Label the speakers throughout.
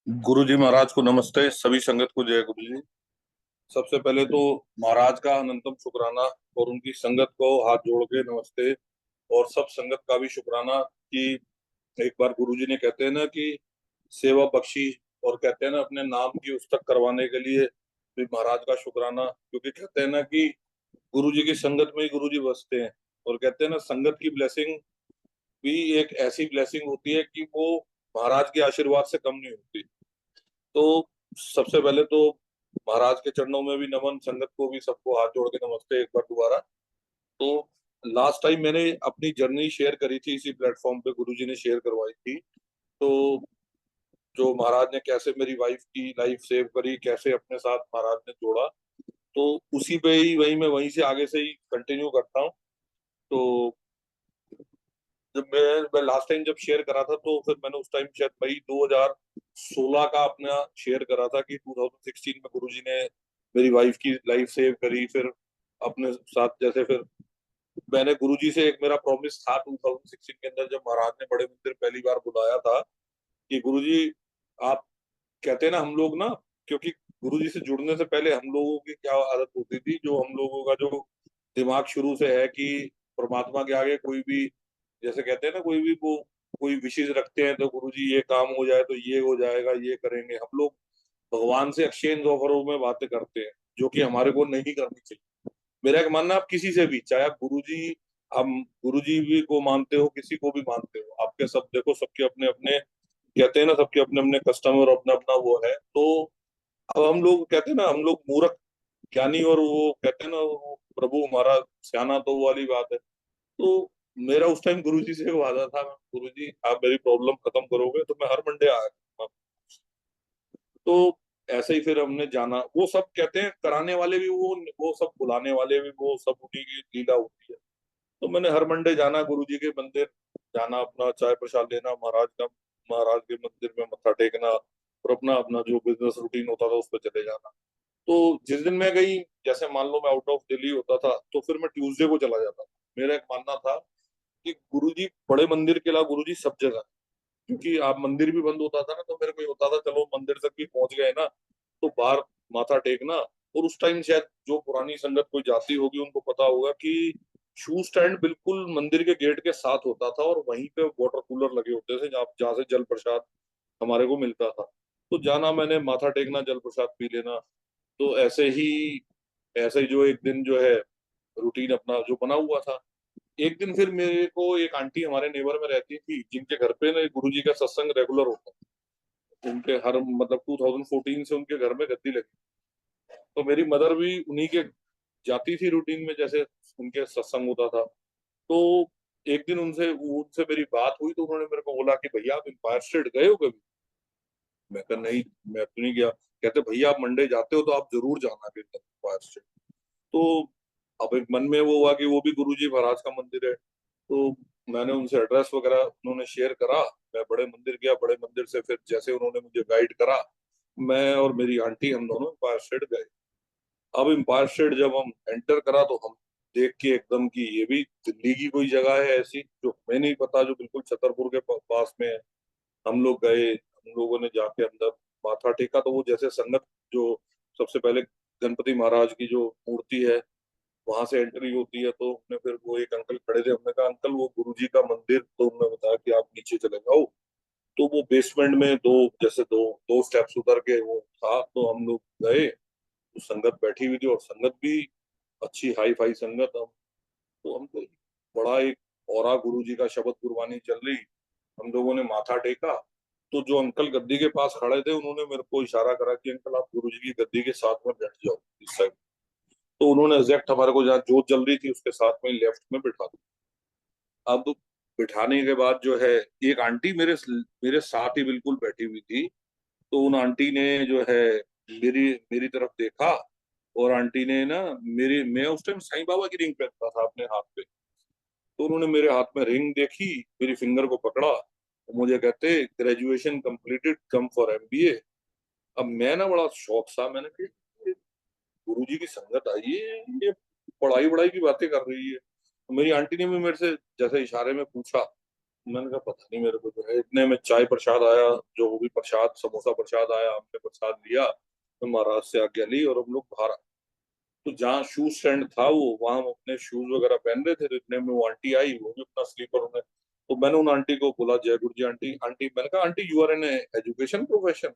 Speaker 1: गुरु जी महाराज को नमस्ते। सभी संगत को जय गुरु जी। सबसे पहले तो महाराज का अनंतम शुक्राना और उनकी संगत को हाथ जोड़ के नमस्ते। और सब संगत का भी शुक्राना कि एक बार गुरु जी ने कहते हैं ना कि सेवा बख्शी, और कहते हैं ना अपने नाम की उस्तक करवाने के लिए भी महाराज का शुक्राना, क्योंकि कहते हैं ना कि गुरु जी की संगत में ही गुरु जी बसते हैं। और कहते हैं ना संगत की ब्लेसिंग भी एक ऐसी ब्लेसिंग होती है कि वो महाराज के आशीर्वाद से कम नहीं होती। तो सबसे पहले तो महाराज के चरणों में भी नमन, संगत को भी सबको हाथ जोड़ के नमस्ते एक बार दोबारा। तो लास्ट टाइम मैंने अपनी जर्नी शेयर करी थी, इसी प्लेटफॉर्म पे गुरुजी ने शेयर करवाई थी। तो जो महाराज ने कैसे मेरी वाइफ की लाइफ सेव करी, कैसे अपने साथ महाराज ने जोड़ा, तो उसी पे ही वही मैं वहीं से आगे से ही कंटिन्यू करता हूँ। तो जब मैं लास्ट टाइम जब शेयर करा था, तो फिर मैंने उस टाइम शायद मई 2016 का अपना शेयर करा था कि 2016 में गुरुजी ने मेरी वाइफ की लाइफ सेव करी। फिर अपने साथ जैसे फिर मैंने गुरुजी से, एक मेरा प्रॉमिस था 2016 के अंदर जब महाराज ने बड़े मंदिर पहली बार बुलाया था कि गुरुजी आप, कहते हैं ना हम लोग ना, क्योंकि गुरुजी से जुड़ने से पहले हम लोगों की क्या आदत होती थी, जो हम लोगों का जो दिमाग शुरू से है कि परमात्मा के आगे कोई भी, जैसे कहते हैं ना कोई भी वो कोई विशेष रखते हैं तो गुरुजी ये काम हो जाए तो ये हो जाएगा, ये करेंगे। हम लोग भगवान से एक्सचेंज ऑफरों में बातें करते हैं, जो कि हमारे को नहीं करनी चाहिए। मेरा एक मानना, आप किसी से भी, चाहे आप गुरुजी, हम गुरुजी भी को मानते हो, किसी को भी मानते हो, आपके सब देखो, सबके अपने अपने, कहते हैं ना सबके अपने अपने कस्टमर, अपना अपना वो है। तो अब हम लोग कहते हैं ना, हम लोग मूर्ख ज्ञानी, और वो कहते हैं ना वो प्रभु हमारा सियाना, तो वो वाली बात है। तो मेरा उस टाइम गुरुजी से वादा था, गुरुजी आप मेरी प्रॉब्लम खत्म करोगे तो मैं हर मंडे आया। तो ऐसे ही फिर हमने जाना, वो सब कहते हैं कराने वाले भी वो सब बुलाने वाले भी वो सब, उन्हीं की लीला होती है। तो मैंने हर मंडे जाना गुरुजी के मंदिर, जाना अपना चाय प्रसाद लेना, महाराज के मंदिर में मत्था टेकना, और अपना अपना जो बिजनेस रूटीन होता था उस पर चले जाना। तो जिस दिन मैं गई, जैसे मान लो मैं आउट ऑफ दिल्ली होता था, तो फिर मैं ट्यूसडे को चला जाता था। मेरा एक मानना था कि गुरुजी बड़े मंदिर के अलावा गुरुजी सब जगह है। क्योंकि आप मंदिर भी बंद होता था ना, तो मेरे को ये होता था चलो मंदिर तक भी पहुंच गए ना, तो बाहर माथा टेकना। और उस टाइम शायद जो पुरानी संगत कोई जाती होगी उनको पता होगा कि शू स्टैंड बिल्कुल मंदिर के गेट के साथ होता था, और वहीं पे वाटर कूलर लगे होते थे जहाँ जहाँ से जल प्रसाद हमारे को मिलता था। तो जाना, मैंने माथा टेकना, जल प्रसाद पी लेना। तो ऐसे ही जो एक दिन जो है रूटीन अपना जो बना हुआ था। एक दिन फिर मेरे को एक आंटी हमारे नेबर में रहती थी, जिनके घर पे ना गुरु जी का सत्संग रेगुलर होता था। उनके हर मतलब 2014 से उनके घर में गद्दी लगी। तो मेरी मदर भी उन्हीं के जाती थी रूटीन में, जैसे उनके सत्संग होता था। तो एक दिन उनसे उनसे मेरी बात हुई, तो उन्होंने मेरे को बोला कि भैया आप एम्पायर स्टेट गए हो कभी? मैं कहा नहीं, मैं तो नहीं गया। कहते भैया आप मंडे जाते हो तो आप जरूर जाना फिर एम्पायर स्टेट। तो अब एक मन में वो हुआ कि वो भी गुरुजी महाराज का मंदिर है। तो मैंने उनसे एड्रेस वगैरह उन्होंने शेयर करा। मैं बड़े मंदिर गया, बड़े मंदिर से फिर जैसे उन्होंने मुझे गाइड करा, मैं और मेरी आंटी हम दोनों एम्पायर स्टेट गए। अब एम्पायर स्टेट जब हम एंटर करा, तो हम देख के एकदम कि ये भी दिल्ली की कोई जगह है ऐसी जो हमें नहीं पता, जो बिल्कुल छतरपुर के पास में है। हम लोग गए, हम लोगों ने जाके अंदर माथा टेका, तो वो जैसे संगत जो सबसे पहले गणपति महाराज की जो मूर्ति है वहां से एंट्री होती है, तो हमने फिर वो एक अंकल खड़े थे, हमने कहा अंकल वो गुरुजी का मंदिर, तो उन्होंने बताया कि आप नीचे चले जाओ। तो वो बेसमेंट में दो दो स्टेप्स उतर के वो था, तो हम लोग गए। तो संगत बैठी हुई थी, और संगत भी अच्छी हाई फाई संगत। तो हमको बड़ा एक औरा गुरु जी का शब्द गुरबानी चल रही, हम लोगों ने माथा टेका। तो जो अंकल गद्दी के पास खड़े थे उन्होंने मेरे को इशारा करा कि अंकल आप गुरु जी की गद्दी के साथ में बैठ जाओ इस साइड। तो उन्होंने एग्जैक्ट हमारे को जहाँ जोत जल रही थी उसके साथ में लेफ्ट में बिठा दिया। अब बिठाने के बाद जो है, एक आंटी मेरे मेरे साथ ही बिल्कुल बैठी हुई थी। तो उन आंटी ने जो है मेरी मेरी तरफ देखा, और आंटी ने ना मेरी, मैं उस टाइम साईं बाबा की रिंग पहनता था अपने हाथ पे। तो उन्होंने मेरे हाथ में रिंग देखी, मेरी फिंगर को पकड़ा, और मुझे कहते graduation completed, come for MBA. अब मैं ना बड़ा शौक सा, मैंने कहा गुरु जी की संगत आई है, ये पढ़ाई वढ़ाई की बातें कर रही है। तो मेरी आंटी ने भी मेरे से जैसे इशारे में पूछा। मैंने कहा पता नहीं मेरे को जो है, इतने में चाय प्रसाद आया, जो भी प्रसाद समोसा प्रसाद आया, हमने प्रसाद लिया, तो महाराज से आज्ञा ली और हम लोग बाहर। तो जहाँ शूज स्टैंड था वो, वहां हम अपने शूज वगैरह पहन रहे थे, तो इतने में वो आंटी आई, वो भी अपना स्लीपर उन्हें। तो मैंने उन आंटी को बोला, जय गुरु जी आंटी। आंटी, मैंने कहा aunty you are in education profession?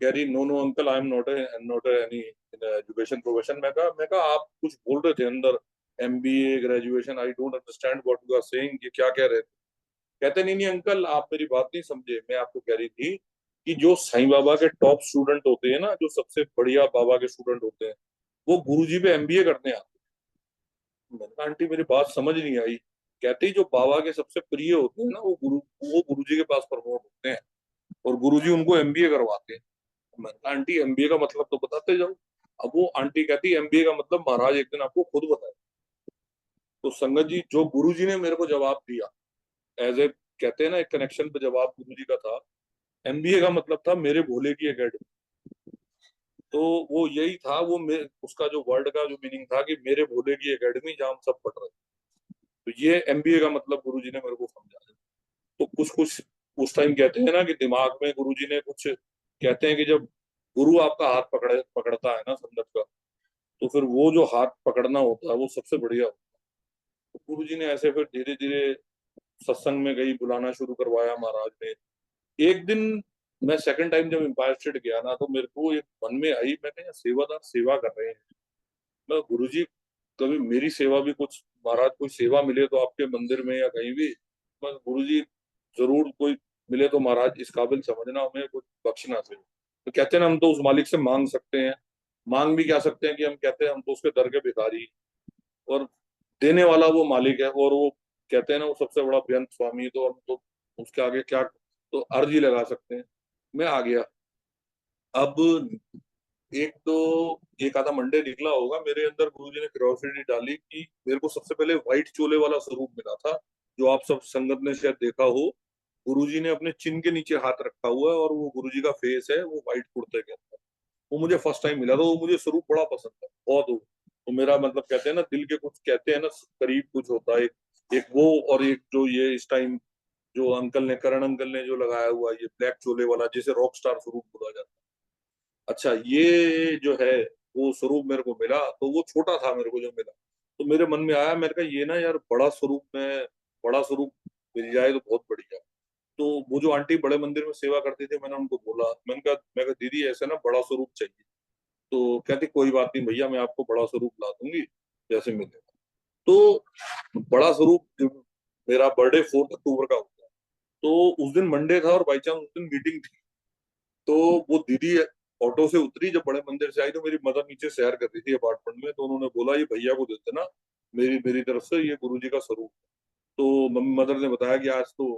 Speaker 1: कह रही no no uncle, I am not any education profession. मैं कहा आप कुछ बोल रहे थे अंदर, MBA graduation, I don't understand what you are saying, ये क्या कह रहे थे? कहते नहीं नहीं अंकल, आप मेरी बात नहीं समझे। मैं आपको कह रही थी कि जो साईं बाबा के टॉप स्टूडेंट होते हैं ना, जो सबसे बढ़िया बाबा के स्टूडेंट होते हैं, वो गुरुजी पे एमबीए करते हैं। मैंने कहा आंटी मेरी बात समझ नहीं आई। कहती जो बाबा के सबसे प्रिय होते हैं ना, वो गुरुजी के पास प्रमोट होते हैं और गुरुजी उनको एमबीए करवाते हैं। मैंने कहा आंटी एमबीए का मतलब तो बताते जाओ। अब वो आंटी कहती एमबीए का मतलब महाराज एक दिन आपको खुद बताए। तो संगत जी, जो गुरुजी ने मेरे को जवाब दिया, एज ए, कहते हैं ना, एक कनेक्शन पे जवाब गुरुजी का था। एमबीए का मतलब था मेरे भोले की एकेडमी। तो वो यही था, उसका जो वर्ड का जो मीनिंग था कि मेरे भोले की एकेडमी जहाँ हम सब पढ़ रहे हैं। तो ये एमबीए का मतलब गुरुजी ने मेरे को समझाया। तो कुछ कुछ उस टाइम कहते हैं ना कि दिमाग में गुरुजी ने कुछ, कहते हैं कि जब गुरु आपका हाथ पकड़ता है ना संगत का, तो फिर वो जो हाथ पकड़ना होता है वो सबसे बढ़िया होता है। तो गुरुजी ने ऐसे फिर धीरे धीरे सत्संग में गई, बुलाना शुरू करवाया महाराज ने। एक दिन मैं सेकंड टाइम जब एम्पायर स्टेट गया ना, तो मेरे को एक मन में आई, मैं कहा सेवादार सेवा कर रहे हैं। मैं गुरुजी, कभी मेरी सेवा भी कुछ, महाराज कोई सेवा मिले तो आपके मंदिर में या कहीं भी, मैं गुरुजी जरूर कोई मिले तो महाराज इस काबिल समझना, हमें कुछ बख्शना चाहिए। तो कहते हैं ना, हम तो उस मालिक से मांग सकते हैं, मांग भी क्या सकते हैं कि हम कहते हैं हम तो उसके दर के भिखारी, और देने वाला वो मालिक है। और वो कहते हैं ना, वो सबसे बड़ा बेअंत स्वामी, तो हम तो उसके आगे क्या, तो अर्जी लगा सकते हैं। मैं आ गया। अब तो एक आधा मंडे निकला होगा, मेरे अंदर गुरुजी ने क्यूरियोसिटी डाली कि मेरे को सबसे पहले व्हाइट चोले वाला स्वरूप मिला था, जो आप सब संगत ने शायद देखा हो। गुरुजी ने अपने चिन्ह के नीचे हाथ रखा हुआ है और वो गुरुजी का फेस है, वो व्हाइट कुर्ते के अंदर। वो मुझे फर्स्ट टाइम मिला, तो वो मुझे स्वरूप बड़ा पसंद है बहुत। वो तो मेरा मतलब, कहते हैं ना, दिल के कुछ, कहते हैं ना, करीब कुछ होता है। एक एक वो, और एक जो ये इस टाइम जो अंकल ने, करण अंकल ने जो लगाया हुआ ये ब्लैक चोले वाला, जिसे रॉक स्टार स्वरूप बोला जाता है। अच्छा, ये जो है वो स्वरूप मेरे को मिला, तो वो छोटा था मेरे को जो मिला। तो मेरे मन में आया, मेरे कहा ये ना यार, बड़ा स्वरूप मिल जाए तो बहुत बढ़िया। तो वो जो आंटी बड़े मंदिर में सेवा करती थी, मैंने उनको बोला, मैं कहा दीदी ऐसे ना बड़ा स्वरूप चाहिए। तो कहती कोई बात नहीं भैया, मैं आपको बड़ा स्वरूप ला दूंगी जैसे मिलेगा। तो बड़ा स्वरूप मेरा बर्थडे 4 अक्टूबर का होता है। तो उस दिन मंडे था और बाई चांस उस दिन मीटिंग थी। तो वो दीदी ऑटो से उतरी, जब बड़े मंदिर से आई, तो मेरी मदर नीचे सैर कर रही थी अपार्टमेंट में, तो उन्होंने बोला ये भैया को देते ना, मेरी मेरी तरफ से ये गुरुजी का स्वरूप। तो मदर ने बताया कि आज तो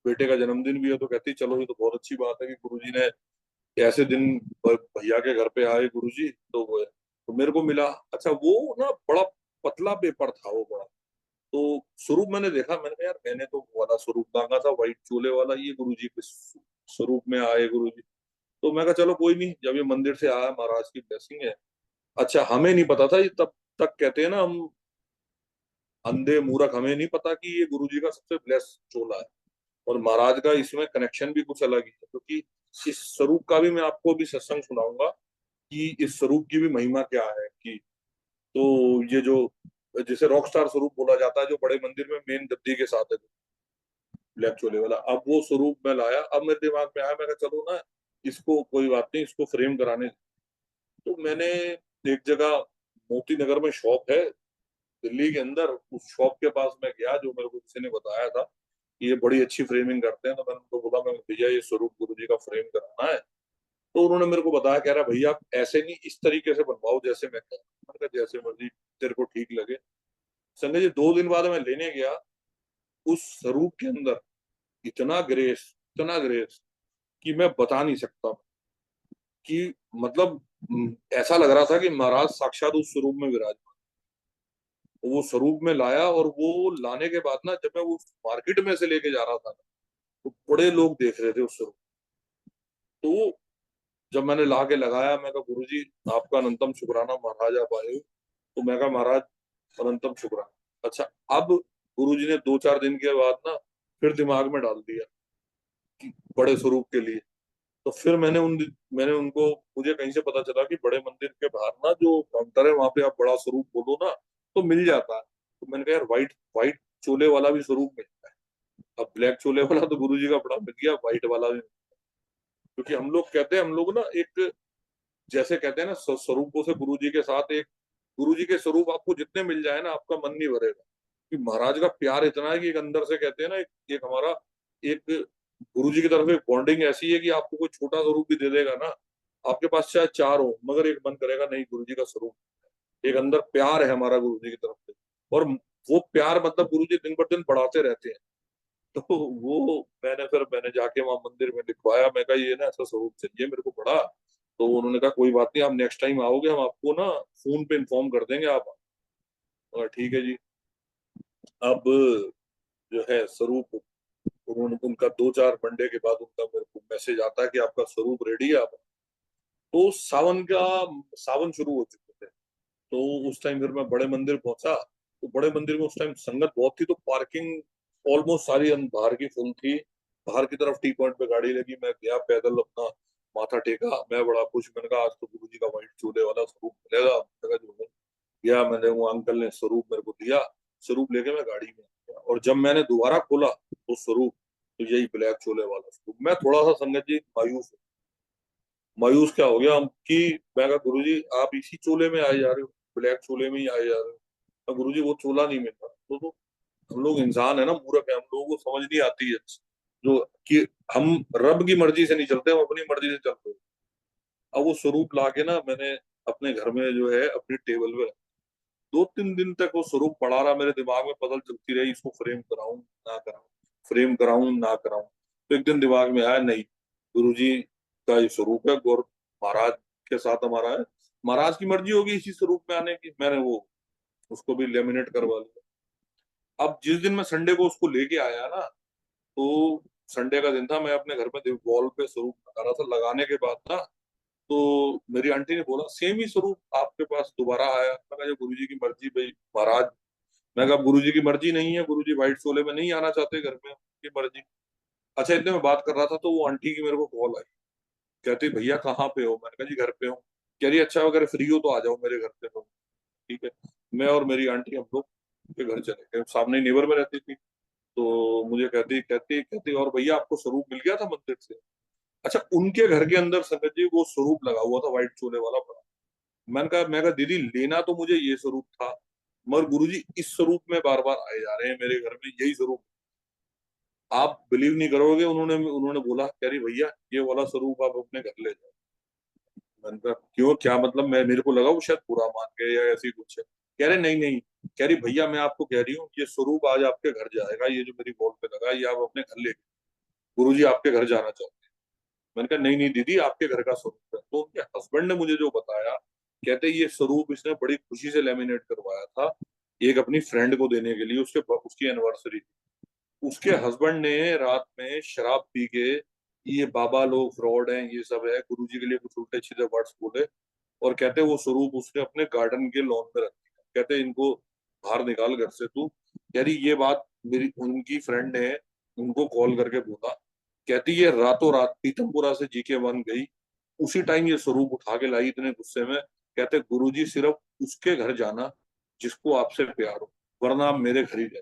Speaker 1: बेटे का जन्मदिन भी है, तो कहती चलो ये तो बहुत अच्छी बात है कि गुरुजी ने ऐसे दिन भैया के घर पे आए गुरुजी, तो वो है। तो मेरे को मिला। अच्छा, वो ना बड़ा पतला पेपर था वो बड़ा। तो स्वरूप मैंने देखा, मैंने कहा यार मैंने तो वो वाला स्वरूप मांगा था व्हाइट चोले वाला, ये गुरुजी के स्वरूप में आए गुरुजी। तो मैं कहा चलो कोई नहीं, जब ये मंदिर से आया महाराज की ब्लेसिंग है। अच्छा, हमें नहीं पता था ये तब तक, कहते हैं ना हम अंधे मूर्ख, हमें नहीं पता कि ये गुरुजी का सबसे ब्लेस चोला है। और महाराज का इसमें कनेक्शन भी कुछ अलग ही है, क्योंकि इस स्वरूप का भी मैं आपको अभी सत्संग सुनाऊंगा कि इस स्वरूप की भी महिमा क्या है। कि तो ये जो, जैसे रॉक स्टार स्वरूप बोला जाता है, जो बड़े मंदिर में मेन गद्दी के साथ है ब्लैक चोले वाला, अब वो स्वरूप मैं लाया। अब मेरे दिमाग में आया, मैं कहा चलो ना, इसको कोई बात नहीं, इसको फ्रेम कराने। तो मैंने एक जगह, मोती नगर में शॉप है दिल्ली के अंदर, उस शॉप के पास मैं गया, जो मेरे को किसी ने बताया था कि ये बड़ी अच्छी फ्रेमिंग करते हैं। तो मैंने उनको बोला, मैं भैया ये स्वरूप गुरु जी का फ्रेम कराना है। तो उन्होंने मेरे को बताया, कह रहा भैया आप ऐसे नहीं, इस तरीके से बनवाओ जैसे मैं कह रहा हूं। मैंने कहा जैसे मर्जी तेरे को ठीक लगे। संजय जी, 2 दिन बाद मैं लेने गया, उस स्वरूप के अंदर इतना ग्रेस कि मैं बता नहीं सकता। कि मतलब ऐसा लग रहा था कि महाराज साक्षात उस स्वरूप में विराजमान। वो स्वरूप में लाया, और वो लाने के बाद ना, जब मैं वो मार्केट में से लेके जा रहा था ना, तो बड़े लोग देख रहे थे उस स्वरूप। तो जब मैंने ला के लगाया, मैं कहा गुरुजी आपका अनंतम शुक्राना, महाराज आप आए हो। तो मैं कहा महाराज अनंतम शुक्राना। अच्छा, अब गुरुजी ने 2-4 दिन के बाद ना फिर दिमाग में डाल दिया कि बड़े स्वरूप के लिए। तो फिर मैंने उनको, मुझे कहीं से पता चला कि बड़े मंदिर के बाहर ना जो काउंटर है वहां पे आप बड़ा स्वरूप बोलो ना तो मिल जाता है। तो मैंने कहा यार व्हाइट व्हाइट चोले वाला भी स्वरूप मिलता है। अब ब्लैक चोले वाला तो गुरुजी का बड़ा मिल गया, व्हाइट वाला भी। क्योंकि हम लोग कहते हैं, हम लोग ना एक, जैसे कहते हैं ना स्वरूपों से गुरुजी के साथ एक, गुरुजी के स्वरूप आपको जितने मिल जाए ना आपका मन नहीं भरेगा। कि महाराज का प्यार इतना है कि एक अंदर से कहते हैं ना, एक हमारा एक गुरुजी की तरफ एक बॉन्डिंग ऐसी है कि आपको कोई छोटा स्वरूप भी दे देगा ना, आपके पास चाहे चार हो मगर एक मन करेगा नहीं गुरुजी का स्वरूप। एक अंदर प्यार है हमारा गुरुजी की तरफ से। और वो प्यार मतलब गुरुजी दिन ब दिन बढ़ाते रहते हैं। तो वो मैंने जाके वहां मंदिर में लिखवाया, मैं कहा ये ना ऐसा स्वरूप चाहिए मेरे को बड़ा। तो उन्होंने कहा कोई बात नहीं, आप नेक्स्ट टाइम आओगे हम आपको ना फोन पे इन्फॉर्म कर देंगे आप। ठीक है जी। अब जो है स्वरूप, उन्होंने, उनका 2-4 मंडे के बाद उनका मेरे को मैसेज आता है कि आपका स्वरूप रेडी है आप। तो सावन शुरू हो चुके थे। तो उस टाइम फिर मैं बड़े मंदिर पहुंचा। तो बड़े मंदिर में उस टाइम संगत बहुत थी, तो पार्किंग ऑलमोस्ट सारी बाहर की फुल थी। बाहर की तरफ टी पॉइंट पे गाड़ी लगी, मैं गया पैदल अपना माथा टेका, मैं बड़ा खुश, मैंने कहा आज तो गुरु जी का व्हाइट चूल्हे वाला स्वरूप मिलेगा। मैंने कहा, जो है। गया, मैंने, वो अंकल ने स्वरूप मेरे को दिया। स्वरूप लेके मैं गाड़ी में आ गया, और जब मैंने दोबारा खोला तो स्वरूप, तो यही ब्लैक चोले वाला स्वरूप। मैं थोड़ा सा संगत जी मायूस, मायूस क्या हो गया हम कि, मैं कहा गुरु जी आप इसी चोले में आए जा रहे हो, ब्लैक चोले में ही आए जा रहे हो। गुरु जी वो चोला नहीं मिल रहा। तो हम लोग इंसान है ना, मूर्ख है, हम लोगों को समझ नहीं आती है जो कि हम रब की मर्जी से नहीं चलते, हम अपनी मर्जी से चलते हैं। अब वो स्वरूप ला के ना मैंने अपने घर में जो है अपनी टेबल पे, 2-3 दिन तक वो स्वरूप पड़ा रहा मेरे दिमाग में, पजल चलती रही, इसको फ्रेम कराऊं ना कराऊं, फ्रेम कराऊं ना कराऊं। तो एक दिन दिमाग में आया, नहीं, गुरुजी का ये स्वरूप है, गौर महाराज के साथ हमारा है, महाराज की मर्जी होगी इसी स्वरूप में आने की। मैंने वो उसको भी लेमिनेट करवा लिया। अब जिस दिन मैं संडे को उसको लेके आया ना, तो संडे का दिन था, मैं अपने घर में वॉल पे स्वरूप लगा रहा था। लगाने के बाद ना, तो मेरी आंटी ने बोला सेम ही स्वरूप आपके पास दोबारा आया। मैं कहा गुरु जी की मर्जी भाई महाराज। मैं कहा गुरु जी की मर्जी नहीं है, गुरु जी व्हाइट चोले में नहीं आना चाहते घर में, उनकी मर्जी। अच्छा, इतने में बात कर रहा था तो वो आंटी की मेरे को कॉल आई। कहती भैया कहाँ पे हो? मैंने कहा जी घर पे हूँ। कह रही अच्छा अगर फ्री हो तो आ जाओ मेरे घर पे। तो ठीक है। मैं और मेरी आंटी हम लोग के घर चले गए, सामने नेबर में रहती थी। तो मुझे कहती कहती कहती और भैया आपको स्वरूप मिल गया था मंदिर से? अच्छा, उनके घर के अंदर संगत जी वो स्वरूप लगा हुआ था व्हाइट चोले वाला बड़ा। मैं कहा दीदी लेना तो मुझे ये स्वरूप था, मगर गुरुजी इस स्वरूप में बार बार आए जा रहे हैं मेरे घर में, यही स्वरूप। आप बिलीव नहीं करोगे, उन्होंने उन्होंने बोला, कह रही भैया ये वाला स्वरूप आप अपने घर ले जाओ। मैंने कहा क्यों, क्या मतलब? मैं, मेरे को लगा वो शायद बुरा मान गए या ऐसी कुछ है। कह रहे नहीं नहीं, कह रही भैया मैं आपको कह रही हूँ ये स्वरूप आज आपके घर जाएगा, ये जो मेरी वॉल पे लगा है ये आप अपने घर ले, गुरुजी आपके घर जाना चाहते हैं। मैंने कहा नहीं नहीं दीदी आपके घर का स्वरूप है। तो उनके हस्बैंड ने मुझे जो बताया, कहते ये स्वरूप इसने बड़ी खुशी से लेमिनेट करवाया था एक अपनी फ्रेंड को देने के लिए, उसके उसकी एनिवर्सरी। उसके हस्बैंड ने रात में शराब पी के, ये बाबा लोग फ्रॉड हैं ये सब है, गुरुजी के लिए कुछ उल्टे सीधे वर्ड्स बोले। और कहते वो स्वरूप उसने अपने गार्डन के लॉन में रख दिया। कहते इनको बाहर निकाल घर से तू। कह रही ये बात मेरी उनकी फ्रेंड ने उनको कॉल करके बोला। कहती ये रातों रात पीतमपुरा से जीके 1 गई, उसी टाइम ये स्वरूप उठा के लाई इतने गुस्से में। कहते गुरुजी सिर्फ उसके घर जाना जिसको आपसे प्यार हो, वरना आप मेरे घर ही रहे।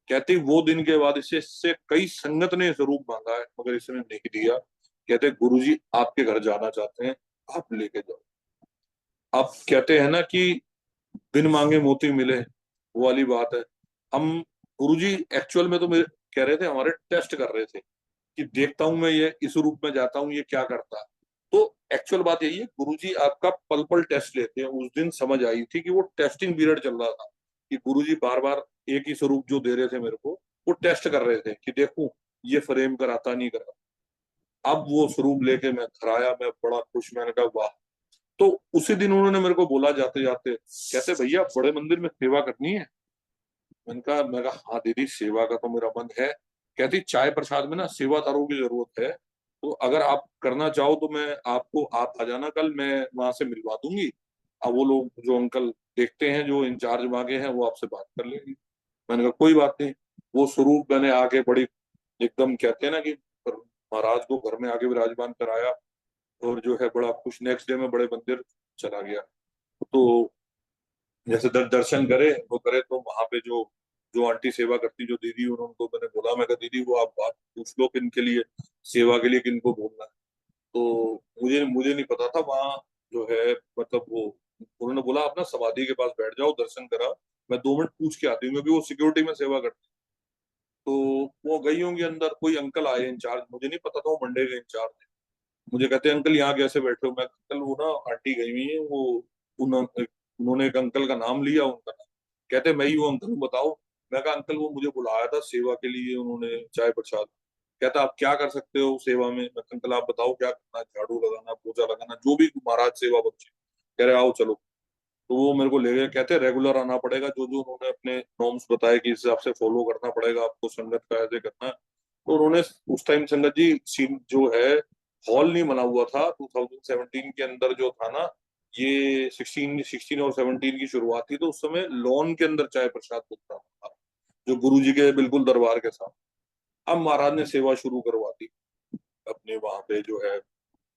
Speaker 1: कहती वो दिन के बाद इससे कई संगत ने स्वरूप मांगा है मगर इसने नहीं दिया। कहते गुरुजी आपके घर जाना चाहते हैं, आप लेके जाओ। अब कहते हैं ना कि बिन मांगे मोती मिले, वो वाली बात है। हम, गुरुजी एक्चुअल में तो मेरे कह रहे थे, हमारे टेस्ट कर रहे थे कि देखता हूं मैं ये इस रूप में जाता हूँ ये क्या करता है। तो एक्चुअल बात यही है, गुरुजी आपका पल पल टेस्ट लेते हैं। उस दिन समझ आई थी कि वो टेस्टिंग पीरियड चल रहा था, कि गुरुजी बार बार एक ही स्वरूप जो दे रहे थे मेरे को, वो टेस्ट कर रहे थे कि देखूं ये फ्रेम कराता नहीं करा। अब वो स्वरूप लेके मैं घर आया, मैं बड़ा खुश, मैंने कहा वाह। तो उसी दिन उन्होंने मेरे को बोला जाते जाते, कहते भैया बड़े मंदिर में सेवा करनी है? मैं कहा हाँ दीदी सेवा का तो मेरा मन है। कहती चाय प्रसाद में ना सेवादारों की जरूरत है, तो अगर आप करना चाहो तो मैं आपको, आप आ जाना कल, मैं वहां से मिलवा दूंगी। अब वो लोग जो अंकल देखते हैं जो इंचार्ज वहां के हैं वो आपसे बात कर लेंगे। मैंने कहा कोई बात नहीं। वो स्वरूप मैंने आके बड़ी एकदम कहते हैं ना कि महाराज को घर में आके विराजमान कराया, और जो है बड़ा खुश, नेक्स्ट डे में बड़े मंदिर चला गया। तो जैसे दर्शन करे वो करे, तो वहां पे जो जो आंटी सेवा करती, जो दीदी, उनको मैंने बोला, मैं कहा दीदी वो आप बात पूछ लो किन के लिए सेवा के लिए किनको बोलना है। तो मुझे मुझे नहीं पता था वहाँ जो है, मतलब वो उन्होंने बोला आप ना समाधि के पास बैठ जाओ, दर्शन करा, मैं 2 मिनट पूछ के आती हूँ, क्योंकि वो सिक्योरिटी में सेवा करती। तो वो गई होंगी अंदर, कोई अंकल आए इंचार्ज, मुझे नहीं पता था वो मंडे के इंचार्ज थे। मुझे कहते हैं अंकल यहाँ कैसे बैठे हो? मैं अंकल वो ना आंटी गई हुई है, वो उन्होंने एक अंकल का नाम लिया, उनका नाम, कहते मैं ही वो अंकल हूँ, बताओ। मैं कहा अंकल वो मुझे बुलाया था सेवा के लिए, उन्होंने चाय प्रसाद। कहता आप क्या कर सकते हो सेवा में? मैं कहा अंकल आप बताओ क्या करना है, झाड़ू लगाना, पोछा लगाना, जो भी महाराज सेवा बच्चे। कह रहे आओ चलो। तो वो मेरे को ले गए, कहते रेगुलर आना पड़ेगा, जो जो उन्होंने अपने नॉर्म्स बताए कि इस हिसाब से फॉलो करना पड़ेगा आपको, संगत का ऐसे करना है। तो उन्होंने उस टाइम संगत जी सीन जो है, हॉल नहीं बना हुआ था 2017 के अंदर जो था ना, ये 16 और 17 की शुरुआत थी, तो उस समय लॉन के अंदर चाय प्रसाद होता था, जो गुरु जी के बिल्कुल दरबार के साथ। अब महाराज ने सेवा शुरू करवा दी अपने वहां पे जो है,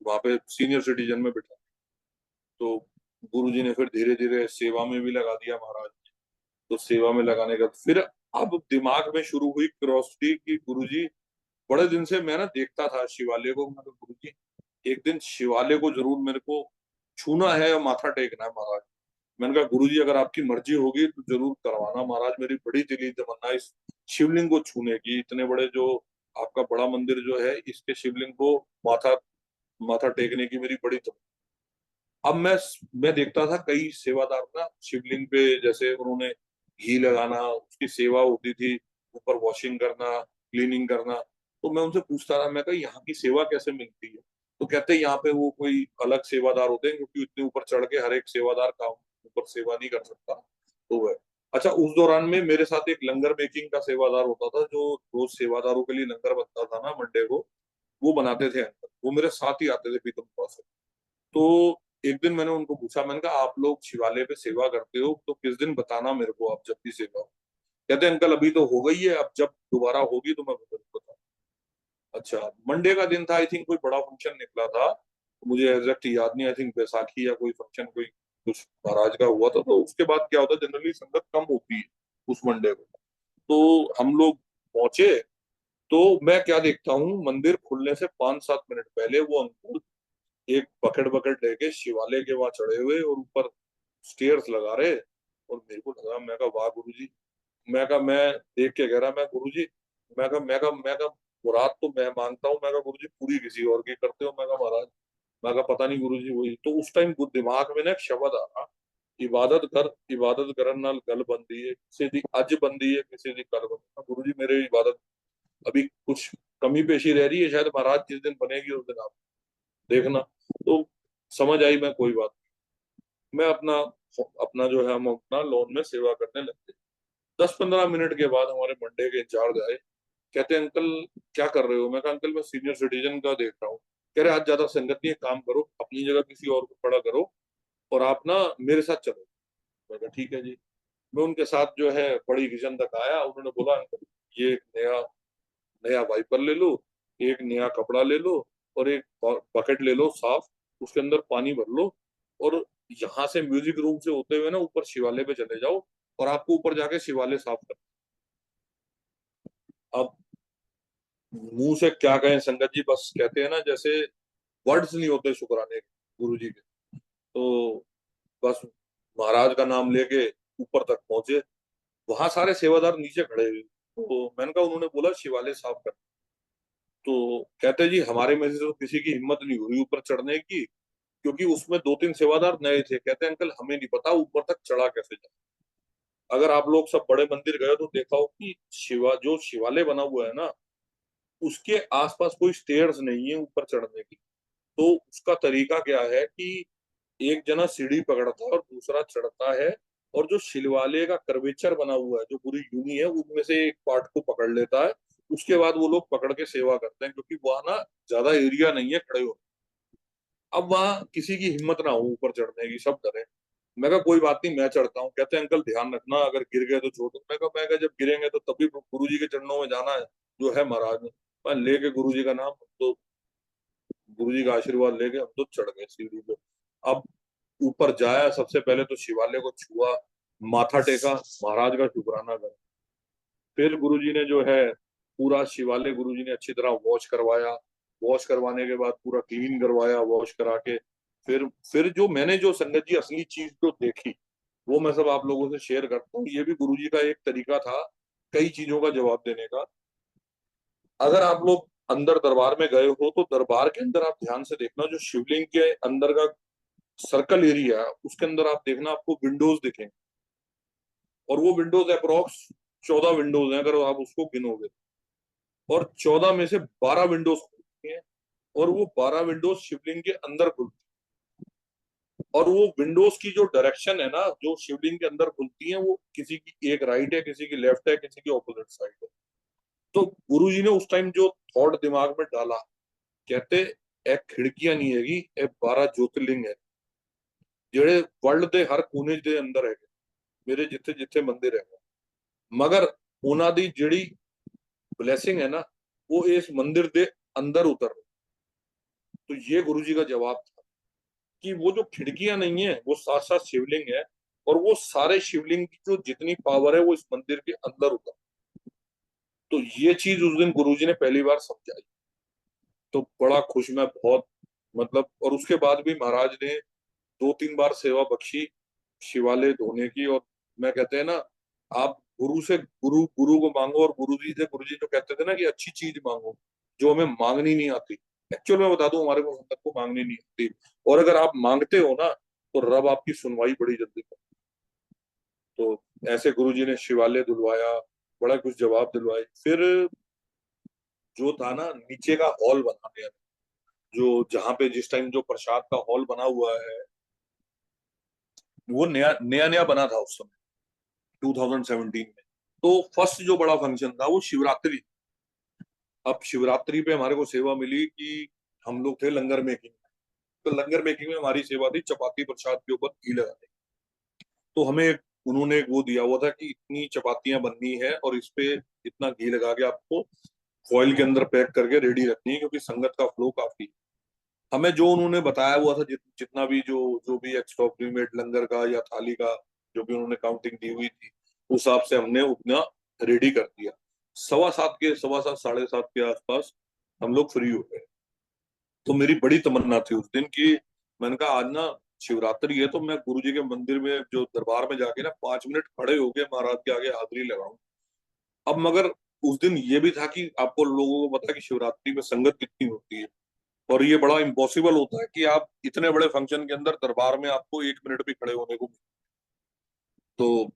Speaker 1: वहां पे सीनियर सिटीजन में बिठा। तो गुरु जी ने फिर धीरे धीरे सेवा में भी लगा दिया महाराज ने। तो सेवा में लगाने का फिर अब दिमाग में शुरू हुई क्यूरियोसिटी कि गुरु जी, बड़े दिन से मैं ना देखता था शिवालय को, मैं गुरु जी एक दिन शिवालय को जरूर मेरे को छूना है और माथा टेकना है महाराज। मैंने कहा गुरु जी अगर आपकी मर्जी होगी तो जरूर करवाना महाराज, मेरी बड़ी दिली तमन्ना इस शिवलिंग को छूने की, इतने बड़े जो आपका बड़ा मंदिर जो है, इसके शिवलिंग को माथा माथा टेकने की मेरी बड़ी तमन्ना। अब मैं देखता था कई सेवादार ना शिवलिंग पे, जैसे उन्होंने घी लगाना, उसकी सेवा होती थी, ऊपर वॉशिंग करना, क्लीनिंग करना। तो मैं उनसे पूछता रहा, मैं कहा यहाँ की सेवा कैसे मिलती है? तो कहते हैं यहाँ पे वो कोई अलग सेवादार होते हैं, क्योंकि इतने ऊपर चढ़ के हर एक सेवादार काम ऊपर सेवा नहीं कर सकता। तो वह अच्छा, उस दौरान में मेरे साथ एक लंगर मेकिंग का सेवादार होता था, जो रोज सेवादारों के लिए लंगर बनता था ना मंडे को, वो बनाते थे अंकल, वो मेरे साथ ही आते थे पीतम से। तो एक दिन मैंने उनको पूछा, मैंने कहा आप लोग शिवालय पे सेवा करते हो तो किस दिन बताना मेरे को, आप जब भी सेवा हो। कहते हैं अंकल अभी तो हो गई है, अब जब दोबारा होगी तो मैं बताऊँ। अच्छा, मंडे का दिन था, आई थिंक कोई बड़ा फंक्शन निकला था, मुझे एग्जैक्ट याद नहीं, आई थिंक बैसाखी या कोई फंक्शन, कोई कुछ महाराज का हुआ था। तो उसके बाद क्या होता है, जनरली संगत कम होती है उस मंडे को। तो हम लोग पहुंचे, तो मैं क्या देखता हूँ, मंदिर खुलने से 5-7 मिनट पहले वो अंकुर एक बकेट बकेट लेके शिवालय के वहां चढ़े हुए और ऊपर स्टेयर्स लगा रहे। और मेरे को लगा, मैं कहा वाह गुरु जी, मैं देख के कह रहा, मैं गुरु जी, मैं कहा मुराद तो मैं मांगता हूँ, मैं कहा गुरु जी पूरी किसी और की करते हो, मैं कहा महाराज, मैं कहा पता नहीं गुरु जी वही। तो उस टाइम दिमाग में ना एक शब्द आ रहा, इबादत करन नाल गल बनती है, किसी दी अज बनती है किसी दी कल बनती है। गुरु जी मेरे इबादत अभी कुछ कमी पेशी रह रही है, शायद महाराज जिस दिन बनेगी उस दिन आप देखना। तो समझ आई, मैं कोई बात नहीं। मैं अपना अपना जो है, हम अपना लोन में सेवा करने लगते। 10-15 मिनट के बाद हमारे मंडे के इंचार्ज आए, कहते हैं अंकल क्या कर रहे हो? मैं कहा अंकल मैं सीनियर सिटीजन का देख रहा हूँ। कह रहे आज ज्यादा संगत नहीं है, काम करो अपनी जगह किसी और को खड़ा करो, और आप ना मेरे साथ चलो। मैं कहा ठीक है जी। मैं उनके साथ जो है बड़ी किचन तक आया, उन्होंने बोला अंकल ये एक नया नया वाइपर ले लो, एक नया कपड़ा ले लो, और एक बकेट ले लो साफ, उसके अंदर पानी भर लो, और यहाँ से म्यूजिक रूम से होते हुए ना ऊपर शिवालय पे चले जाओ, और आपको ऊपर जाके शिवालय साफ कर। अब मुंह से क्या कहें संगत जी, बस कहते हैं ना जैसे वर्ड्स नहीं होते शुक्राने के गुरु जी के। तो बस महाराज का नाम लेके ऊपर तक पहुंचे। वहां सारे सेवादार नीचे खड़े हुए, तो मैंने कहा, उन्होंने बोला शिवालय साफ कर। तो कहते जी हमारे में से तो किसी की हिम्मत नहीं हुई ऊपर चढ़ने की, क्योंकि उसमें 2-3 सेवादार नए थे। कहते हैं अंकल हमें नहीं पता ऊपर तक चढ़ा कैसे जाए। अगर आप लोग सब बड़े मंदिर गए तो देखा हो कि जो शिवालय बना हुआ है ना, उसके आसपास कोई स्टेयर्स नहीं है यूं चढ़ने की। तो उसका तरीका क्या है कि एक जना सीढ़ी पकड़ता है और दूसरा चढ़ता है, और जो शिवालय का कर्वेचर बना हुआ है, जो पूरी यूनी है, उनमें से एक पार्ट को पकड़ लेता है। उसके बाद वो लोग पकड़ के सेवा करते हैं, क्योंकि वहां ना ज्यादा एरिया नहीं है खड़े हो। अब वहां किसी की हिम्मत ना हो ऊपर चढ़ने की, सब डरे। मैं कहा कोई बात नहीं, मैं चढ़ता हूँ। कहते हैं अंकल ध्यान रखना, अगर गिर गए तो छोड़ दो। मैं कहा जब गिरेंगे तो तभी गुरु जी के चरणों में जाना है, जो है महाराज ने। मैं लेके गुरु जी का नाम, तो गुरु जी का आशीर्वाद लेके हम तो चढ़ गए सीढ़ी पे। अब ऊपर जाया, सबसे पहले तो शिवालय को छुआ, माथा टेका, महाराज का शुक्राना करा। फिर गुरुजी ने जो है पूरा शिवालय गुरुजी ने अच्छी तरह वॉश करवाया। वॉश करवाने के बाद पूरा क्लीन करवाया, वॉश करा के फिर जो मैंने जो संगत जी असली चीज जो देखी, वो मैं सब आप लोगों से शेयर करता हूँ। ये भी गुरुजी का एक तरीका था कई चीजों का जवाब देने का। अगर आप लोग अंदर दरबार में गए हो तो दरबार के अंदर आप ध्यान से देखना, जो शिवलिंग के अंदर का सर्कल एरिया है उसके अंदर आप देखना, आपको विंडोज दिखेंगे। और वो विंडोज अप्रोक्स 14 विंडोज हैं अगर आप उसको गिनोगे। और 14 में से 12 विंडोज खुलती हैं, और वो 12 विंडोज शिवलिंग के अंदर खुलती हैं। और वो विंडोज की जो डायरेक्शन है ना, जो शिवलिंग के अंदर खुलती हैं, वो किसी की एक राइट है, किसी की लेफ्ट है, किसी की ऑपोजिट साइड है। तो गुरु जी ने उस टाइम जो थॉट दिमाग में डाला, कहते एक खिड़कियां नहीं हैगी, एक 12 ज्योतिर्लिंग है, जेड़े वर्ल्ड के हर कोने के अंदर है, मेरे जिथे जिथे मंदिर है। मगर उन्हों की जिड़ी ब्लेसिंग है ना, वो इस मंदिर के अंदर उतर। तो ये गुरु जी का जवाब था कि वो जो खिड़कियां नहीं है वो साथ साथ शिवलिंग है, और वो सारे शिवलिंग की जो जितनी पावर है वो इस मंदिर के अंदर उतर। तो ये चीज उस दिन गुरुजी ने पहली बार समझाई। तो बड़ा खुश मैं बहुत, मतलब। और उसके बाद भी महाराज ने 2-3 बार सेवा बख्शी शिवालय धोने की। और मैं कहते हैं ना, आप गुरु से गुरु गुरु को मांगो, और गुरु जी से, गुरु जी जो कहते थे ना कि अच्छी चीज मांगो जो हमें मांगनी नहीं आती। एक्चुअल में बता दूं, हमारे को संगत को मांगनी नहीं आती। और अगर आप मांगते हो ना, तो रब आपकी सुनवाई बड़ी जल्दी करता है। तो ऐसे गुरु जी ने शिवालय धुलवाया, बड़ा कुछ जवाब दिलवाए। फिर जो था ना, नीचे का हॉल बना दिया, जो जहाँ पे जिस टाइम जो प्रसाद का हॉल बना हुआ है, वो नया नया नया बना था उस समय, 2017 में। तो फर्स्ट जो बड़ा फंक्शन था वो शिवरात्रि। अब शिवरात्रि पे हमारे को सेवा मिली कि हम लोग थे लंगर मेकिंग। तो लंगर मेकिंग में हमारी सेवा थी चपाती प्रसाद के ऊपर घी लगाने। तो हमें उन्होंने एक वो दिया हुआ था कि इतनी चपातियां बननी है, और इस पे इतना घी लगा के आपको फॉइल के अंदर पैक करके रेडी रखनी है, क्योंकि संगत का फ्लो काफी। हमें जो उन्होंने बताया हुआ था, जितना भी जो जो भी एक्सप्रोप्रिएट लंगर का या थाली का जो भी उन्होंने काउंटिंग दी हुई थी, उस हिसाब से हमने उतना रेडी कर दिया। 7:15 के, 7:15 7:30 के आसपास हम लोग फ्री हो गए। तो मेरी बड़ी तमन्ना थी उस दिन की, मैंने कहा आज ना शिवरात्रि है, तो मैं गुरु जी के मंदिर में जो दरबार में जाके ना 5 मिनट खड़े होके महाराज के आगे हाजिरी लगाऊं। अब मगर उस दिन ये भी था कि आपको लोगों को पता है कि शिवरात्रि में संगत कितनी होती है, और ये बड़ा इम्पॉसिबल होता है कि आप इतने बड़े फंक्शन के अंदर दरबार में आपको 1 मिनट भी खड़े होने को। तो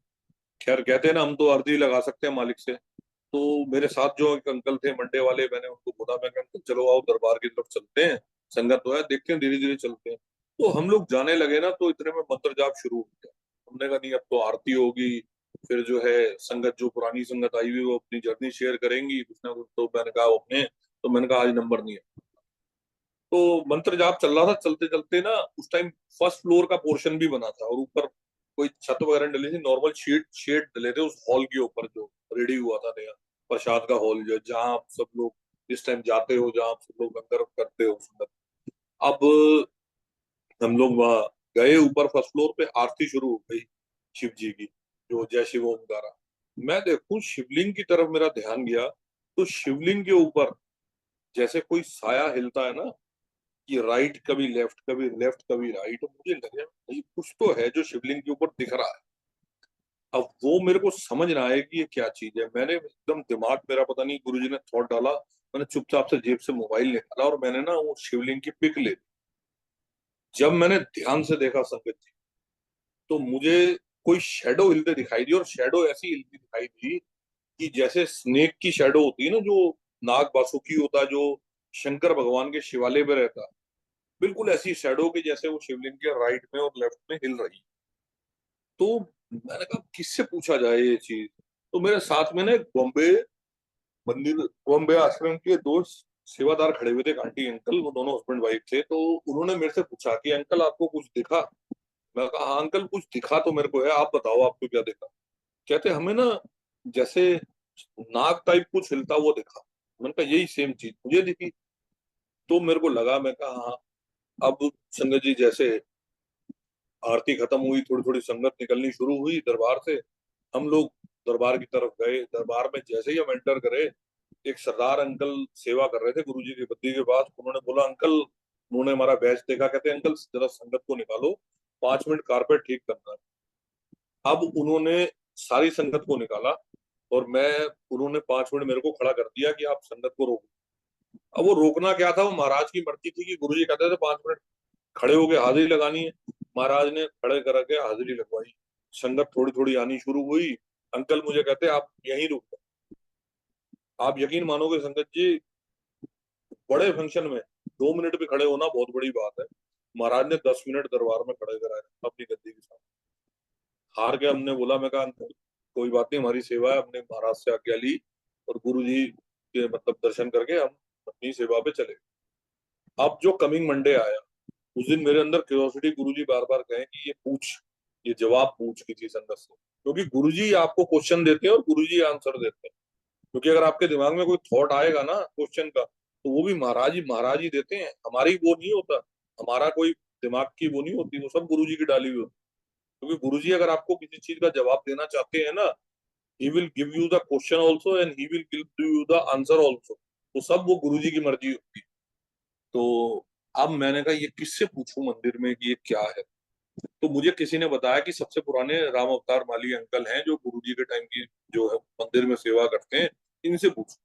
Speaker 1: खैर, कहते हैं ना, हम तो अर्जी लगा सकते हैं मालिक से। तो मेरे साथ जो एक अंकल थे मंडे वाले, मैंने उनको बोला, मैं कहा चलो आओ दरबार की तरफ चलते हैं, संगत तो है, देखते हैं, धीरे धीरे चलते हैं। तो हम लोग जाने लगे ना, तो इतने में मंत्र जाप शुरू हो गया। हमने कहा नहीं, अब तो आरती होगी, फिर जो है संगत, जो पुरानी संगत आई हुई वो अपनी जर्नी शेयर करेंगी कुछ ना कुछ। तो मैंने कहा अपने, तो मैंने कहा आज नंबर नहीं है। तो मंत्र जाप चल रहा था, चलते चलते ना उस टाइम फर्स्ट फ्लोर का पोर्शन भी बना था, और ऊपर कोई छत वगैरह डली थी, नॉर्मल शीट शेड डले थे उस हॉल के ऊपर जो रेडी हुआ था नया प्रसाद का हॉल, जो जहाँ आप सब लोग इस टाइम जाते हो, जहाँ आप सब लोग लंगर करते हो सुंदर। अब हम लोग वहाँ गए ऊपर, फर्स्ट फ्लोर पे आरती शुरू हो गई शिव जी की, जो जय शिव ओमकारा। मैं देखूं शिवलिंग की तरफ मेरा ध्यान गया, तो शिवलिंग के ऊपर जैसे कोई साया हिलता है ना, कि राइट कभी लेफ्ट, कभी लेफ्ट कभी राइट, मुझे लगे भाई कुछ तो है जो शिवलिंग के ऊपर दिख रहा है। अब वो मेरे को समझ ना आए कि ये क्या चीज है। मैंने एकदम दिमाग मेरा, पता नहीं गुरुजी ने थॉट डाला, मैंने चुपचाप से जेब से मोबाइल निकाला और मैंने ना वो शिवलिंग की पिक ले ली। जब मैंने ध्यान से देखा संगत जी, तो मुझे कोई शेडो हिलते दिखाई दी, और शेडो ऐसी हिलती दिखाई दी कि जैसे स्नेक की शेडो होती है ना, जो नाग बासुकी होता है, जो शंकर भगवान के शिवालय पे रहता है, बिल्कुल ऐसी शेडो के जैसे वो शिवलिंग के राइट में और लेफ्ट में हिल रही। तो मैंने कहा किससे पूछा जाए ये चीज। तो मेरे साथ में ना एक बॉम्बे मंदिर, बॉम्बे आश्रम के दो सेवादार खड़े हुए थे, एक आंटी अंकल, वो दोनों हस्बैंड वाइफ थे। तो उन्होंने मेरे से पूछा कि अंकल आपको कुछ दिखा। मैं कहा हाँ अंकल कुछ दिखा तो मेरे को है, आप बताओ आपको क्या दिखा। कहते हमें ना जैसे नाक टाइप कुछ हिलता हुआ दिखा। मैंने कहा यही सेम चीज मुझे दिखी। तो मेरे को लगा, मैं कहा हाँ। अब संगत जी जैसे आरती खत्म हुई, थोड़ी थोड़ी संगत निकलनी शुरू हुई दरबार से। हम लोग दरबार की तरफ गए। दरबार में जैसे ही हम एंटर करे, एक सरदार अंकल सेवा कर रहे थे गुरु जी की गद्दी के पास। उन्होंने बोला अंकल, उन्होंने हमारा बैच देखा, कहते हैं अंकल जरा संगत को निकालो, 5 मिनट कारपेट ठीक करना है। अब उन्होंने सारी संगत को निकाला और मैं, उन्होंने 5 मिनट मेरे को खड़ा कर दिया कि आप संगत को रोको। अब वो रोकना क्या था, वो महाराज की मर्जी थी कि गुरु जी कहते थे 5 मिनट खड़े होके हाजिरी लगानी है। महाराज ने खड़े करके हाजिरी लगवाई। संगत थोड़ी थोड़ी आनी शुरू हुई। अंकल मुझे कहते आप यहीं रुक जाओ। आप यकीन मानोगे संगत जी, बड़े फंक्शन में 2 मिनट भी खड़े होना बहुत बड़ी बात है। महाराज ने 10 मिनट दरबार में खड़े कराए अपनी गद्दी के साथ। हार के हमने बोला, मैं कहा अंकल कोई बात नहीं, हमारी सेवा है। हमने महाराज से आज्ञा ली और गुरु जी के मतलब दर्शन करके हम अपनी सेवा पे चले। अब जो कमिंग मंडे आया, उस दिन मेरे अंदर क्यूरियोसिटी, गुरुजी बार बार कहें कि ये पूछ, ये जवाब पूछ किसी संगत से, क्योंकि गुरुजी आपको क्वेश्चन देते हैं और गुरुजी आंसर देते हैं। क्योंकि अगर आपके दिमाग में कोई थॉट आएगा ना क्वेश्चन का, तो वो भी महाराज ही देते हैं, हमारी वो नहीं होता। हमारा कोई दिमाग की वो नहीं होती, वो सब गुरुजी की डाली हुई होती है। क्योंकि गुरुजी अगर आपको किसी चीज का जवाब देना चाहते हैं ना, he will give you the question also and he will give you the answer also. तो सब वो गुरुजी की मर्जी होती है। तो अब मैंने कहा ये किससे पूछूं मंदिर में कि ये क्या है। तो मुझे किसी ने बताया कि सबसे पुराने राम अवतार माली अंकल हैं जो गुरुजी के टाइम की जो है मंदिर में सेवा करते हैं, इनसे पूछो।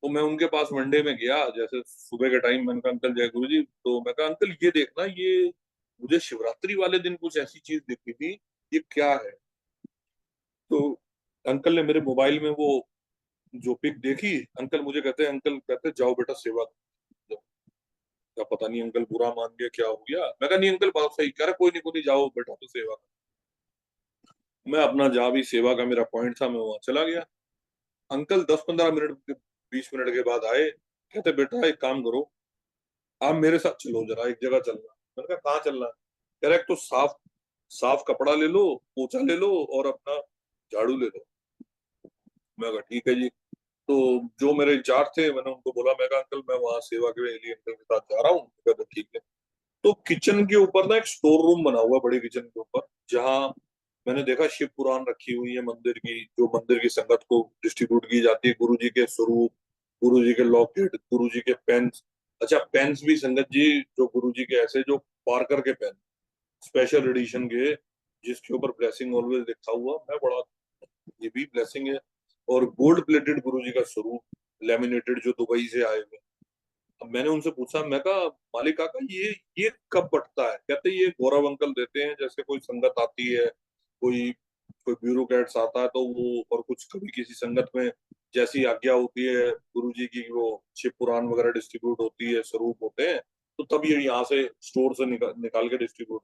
Speaker 1: तो मैं उनके पास वनडे में गया, जैसे सुबह के टाइम। मैंने कहा अंकल जय गुरु जी। तो मैं कहा अंकल ये देखना, ये मुझे शिवरात्रि वाले दिन कुछ ऐसी चीज दिखी थी, ये क्या है। तो अंकल ने मेरे मोबाइल में वो जो पिक देखी, अंकल मुझे कहते हैं, अंकल कहते जाओ बेटा सेवा करो। क्या पता नहीं अंकल बुरा मान गया क्या हो गया। मैं कहा नहीं अंकल बात सही कह रहा, कोई नहीं जाओ बेटा तो सेवा करो। मैं अपना जहाँ भी सेवा का मेरा पॉइंट था मैं वहां चला गया। अंकल 10-15 मिनट 20 मिनट के बाद आए, कहते बेटा एक काम करो, आप मेरे साथ चलो जरा एक जगह चलना। मैंने कहा कहाँ चलना है। कह रहे एक तो साफ साफ कपड़ा ले लो, पोछा ले लो और अपना झाड़ू ले लो। मैं कहा ठीक है जी। तो जो मेरे इंचार्ज थे मैंने उनको बोला, मैं कहा अंकल मैं वहां सेवा के लिए अंकल के साथ जा रहा हूँ। कहते ठीक है। तो किचन के ऊपर ना एक स्टोर रूम बना हुआ, बड़े किचन के ऊपर, जहाँ मैंने देखा शिव पुराण रखी हुई है मंदिर की, जो मंदिर की संगत को डिस्ट्रीब्यूट की जाती है। गुरु जी के स्वरूप, गुरु जी के लॉकेट, गुरु जी के पेन्स। अच्छा पेन्स भी संगत जी, जो गुरु जी के ऐसे जो पार्कर के पेन, स्पेशल एडिशन के, जिसके ऊपर ब्लेसिंग ऑलवेज लिखा हुआ, मैं बड़ा, ये भी ब्लेसिंग है। और गोल्ड प्लेटेड गुरु जी का स्वरूप, लेमिनेटेड, जो दुबई से आए हुए। अब मैंने उनसे पूछा, मैं कहा मालिक काका ये कब बटता है। कहते ये गौरव अंकल देते हैं, जैसे कोई संगत आती है, कोई कोई ब्यूरोक्रेट्स आता है तो वो, और कुछ कभी किसी संगत में जैसी आज्ञा होती है गुरु जी की, वो शिव पुराण वगैरह डिस्ट्रीब्यूट होती है, स्वरूप होते हैं, तो तब ये यहाँ से स्टोर से निकाल के डिस्ट्रीब्यूट।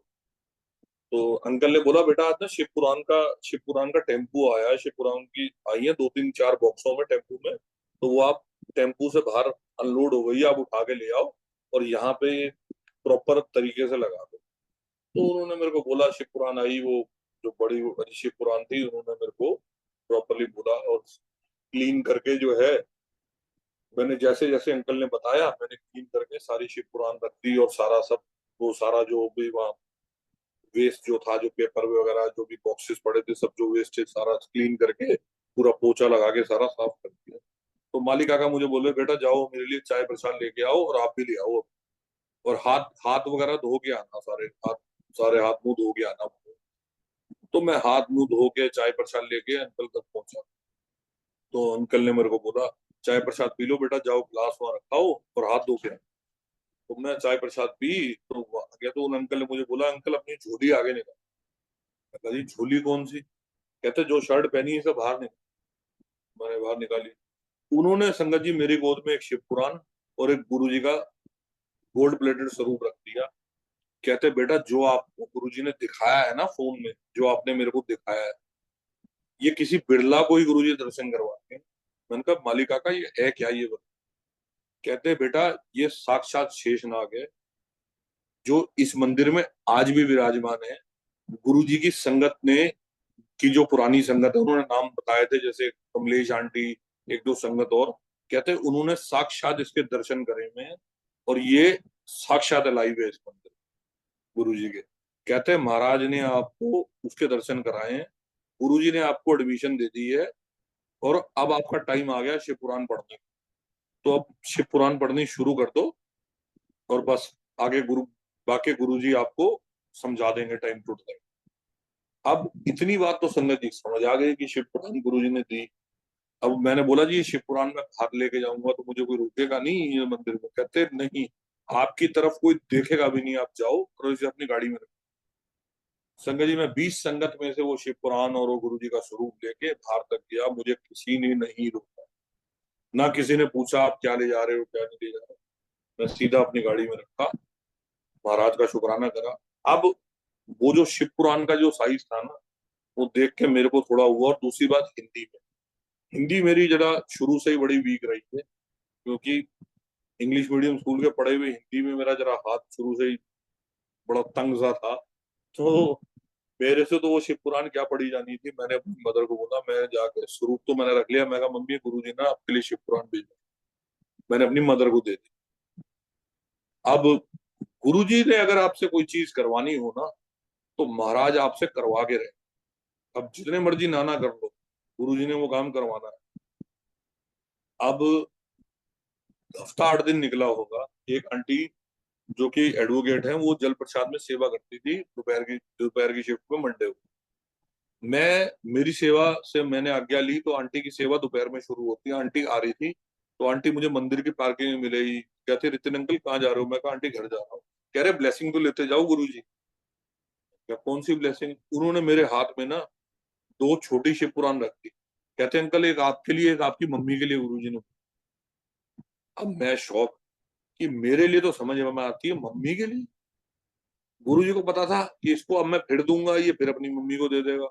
Speaker 1: तो अंकल ने बोला बेटा आज ना शिव पुराण का टेम्पू आया है, शिव पुराण की आई है 2-3-4 बॉक्सों में टेम्पू में। तो वो आप टेम्पू से बाहर अनलोड हो गई है, आप उठा के ले आओ और यहाँ पे प्रॉपर तरीके से लगा दो। तो उन्होंने मेरे को बोला, शिव पुराण आई वो, जो बड़ी बड़ी शिव पुराण थी, उन्होंने मेरे को प्रॉपरली बोला और क्लीन करके जो है, मैंने जैसे जैसे अंकल ने बताया मैंने क्लीन करके सारी शिव पुराण रख दी। और सारा सब, वो सारा जो भी वहाँ वेस्ट जो था, जो पेपर वगैरह जो भी बॉक्सेस पड़े थे, सब जो वेस्ट है सारा क्लीन करके पूरा पोछा लगा के सारा साफ कर दिया। तो मालिक आका मुझे बोले बेटा जाओ मेरे लिए चाय प्रसाद लेके आओ और आप भी ले आओ, और हाथ हाथ वगैरह धो के आना, सारे हाथ मुंह धो के आना। तो मैं हाथ मुंह धो के चाय प्रसाद लेके अंकल तक पहुंचा। तो अंकल ने मेरे को बोला चाय प्रसाद पी लो बेटा, जाओ ग्लास वहां रखा हो और हाथ धो के आओ। तो मैं चाय प्रसाद पी तो गया, तो उन अंकल ने मुझे बोला अंकल अपनी झोली आगे निकाल। मैं कहा, "जी, झोली कौन सी। कहते जो शर्ट पहनी है सब बाहर निकाल। मैंने बाहर निकाली। उन्होंने संगत जी मेरी गोद में एक शिव पुराण और एक गुरु जी का गोल्ड प्लेटेड स्वरूप रख दिया। कहते बेटा जो आपको गुरु जी ने दिखाया है ना फोन में, जो आपने मेरे को दिखाया है, ये किसी बिरला को ही गुरु जी दर्शन करवाते हैं। मैंने कहा मालिक काका ये है क्या, ये बता। कहते बेटा ये साक्षात शेषनाग है, जो इस मंदिर में आज भी विराजमान है। गुरुजी की संगत ने, की जो पुरानी संगत है, उन्होंने नाम बताए थे जैसे कमलेश आंटी, एक दो संगत और, कहते हैं उन्होंने साक्षात इसके दर्शन करे हुए हैं, और ये साक्षात लाइव है इस मंदिर गुरु जी के। कहते हैं महाराज ने आपको उसके दर्शन कराए हैं, गुरु जी ने आपको एडमिशन दे दी है, और अब आपका टाइम आ गया शिव पुराण पढ़ने का। तो अब शिव पुराण पढ़नी शुरू कर दो, और बस आगे बाकी गुरु जी आपको समझा देंगे टाइम टू टाइम। अब इतनी बात तो संगत जी समझ आ गई कि शिव पुराण गुरु जी ने दी। अब मैंने बोला जी ये शिव पुराण में हाथ लेके जाऊंगा तो मुझे कोई रोकेगा नहीं ये मंदिर में? कहते नहीं, आपकी तरफ कोई देखेगा भी नहीं, आप जाओ और इसे अपनी गाड़ी में रखो। संगत जी मैं 20 संगत में से वो शिव पुराण और वो गुरु जी का स्वरूप लेके बाहर तक गया, मुझे किसी ने नहीं रोका, ना किसी ने पूछा आप क्या ले जा रहे हो क्या नहीं ले जा रहे हो। मैं सीधा अपनी गाड़ी में रखा, महाराज का शुक्राना करा। अब वो जो शिव पुराण का जो साइज था ना, वो देख के मेरे को थोड़ा हुआ। और दूसरी बात, हिंदी मेरी जरा शुरू से ही बड़ी वीक रही है, क्योंकि इंग्लिश मीडियम स्कूल के पढ़े हुए हिंदी में मेरा जरा हाथ शुरू से ही बड़ा तंग सा था। तो मेरे से तो वो शिव पुराण क्या पढ़ी जानी थी। मैंने अपनी मदर को बोला, मैं जाके स्वरूप तो मैंने रख लिया, मैं कहा मम्मी गुरु जी ना आपके लिए शिव पुराण भेजा। मैंने अपनी मदर को दे दी। अब गुरु जी ने अगर आपसे कोई चीज करवानी हो ना, तो महाराज आपसे करवा के रहे। अब जितने मर्जी नाना कर लो, गुरु जी ने वो काम करवाना है। अब हफ्ता 8 दिन निकला होगा, एक आंटी जो कि एडवोकेट है, वो जल प्रसाद में सेवा करती थी दोपहर की शिफ्ट में मंडे को। मैं मेरी सेवा से मैंने आज्ञा ली, तो आंटी की सेवा दोपहर में शुरू होती है। आंटी आ रही थी, तो आंटी मुझे मंदिर की पार्किंग में मिलेगी। कहते रितिन अंकल कहाँ जा रहे हो? मैं कहा आंटी घर जा रहा हूँ। कह रहे ब्लेसिंग तो लेते जाओ गुरु जी। क्या कौन सी ब्लेसिंग? उन्होंने मेरे हाथ में ना दो छोटी शिव पुराण रख दी। कहते अंकल एक आपके लिए एक आपकी मम्मी के लिए गुरु जी ने। अब मैं शौक कि मेरे लिए तो समझ में आती है, मम्मी के लिए? गुरु जी को पता था कि इसको अब मैं फिर दूंगा, ये फिर अपनी मम्मी को दे देगा।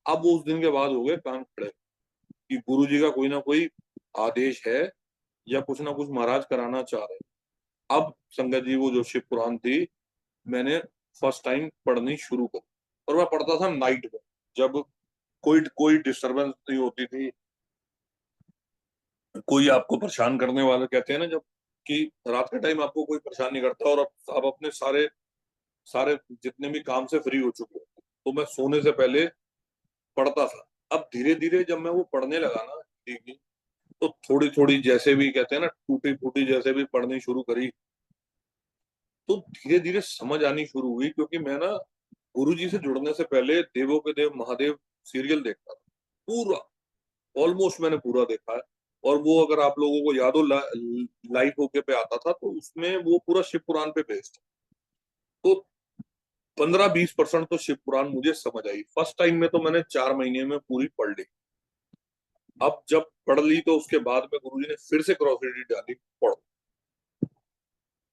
Speaker 1: अब वो उस दिन के बाद हो गए कान खड़े कि गुरु जी का कोई ना कोई आदेश है, या कुछ ना कुछ महाराज कराना चाह रहे हैं। अब संगत जी वो जो शिव पुराण थी, मैंने फर्स्ट टाइम पढ़नी शुरू कर, और मैं पढ़ता था नाइट में, जब कोई कोई डिस्टरबेंस नहीं होती थी, कोई आपको परेशान करने वाला, कहते हैं ना जब कि रात के टाइम आपको कोई परेशान नहीं करता, और अब अपने सारे सारे जितने भी काम से फ्री हो चुके हो, तो मैं सोने से पहले पढ़ता था। अब धीरे धीरे जब मैं वो पढ़ने लगा ना हिंदी की, तो थोड़ी थोड़ी जैसे भी कहते हैं ना टूटी फूटी जैसे भी पढ़नी शुरू करी, तो धीरे धीरे समझ आनी शुरू हुई। क्योंकि मैं ना गुरु जी से जुड़ने से पहले देवों के देव महादेव सीरियल देखता था पूरा, ऑलमोस्ट मैंने पूरा देखा है। और वो अगर आप लोगों को याद हो लाइव होके पे आता था, तो उसमें वो पूरा शिव पुराण पे बेस्ड। तो 15-20% तो शिव पुराण मुझे समझ आई फर्स्ट टाइम में। तो मैंने 4 महीने में पूरी पढ़ ली। अब जब पढ़ ली तो उसके बाद में गुरुजी ने फिर से क्रॉसरीडी डाली, पढ़ो।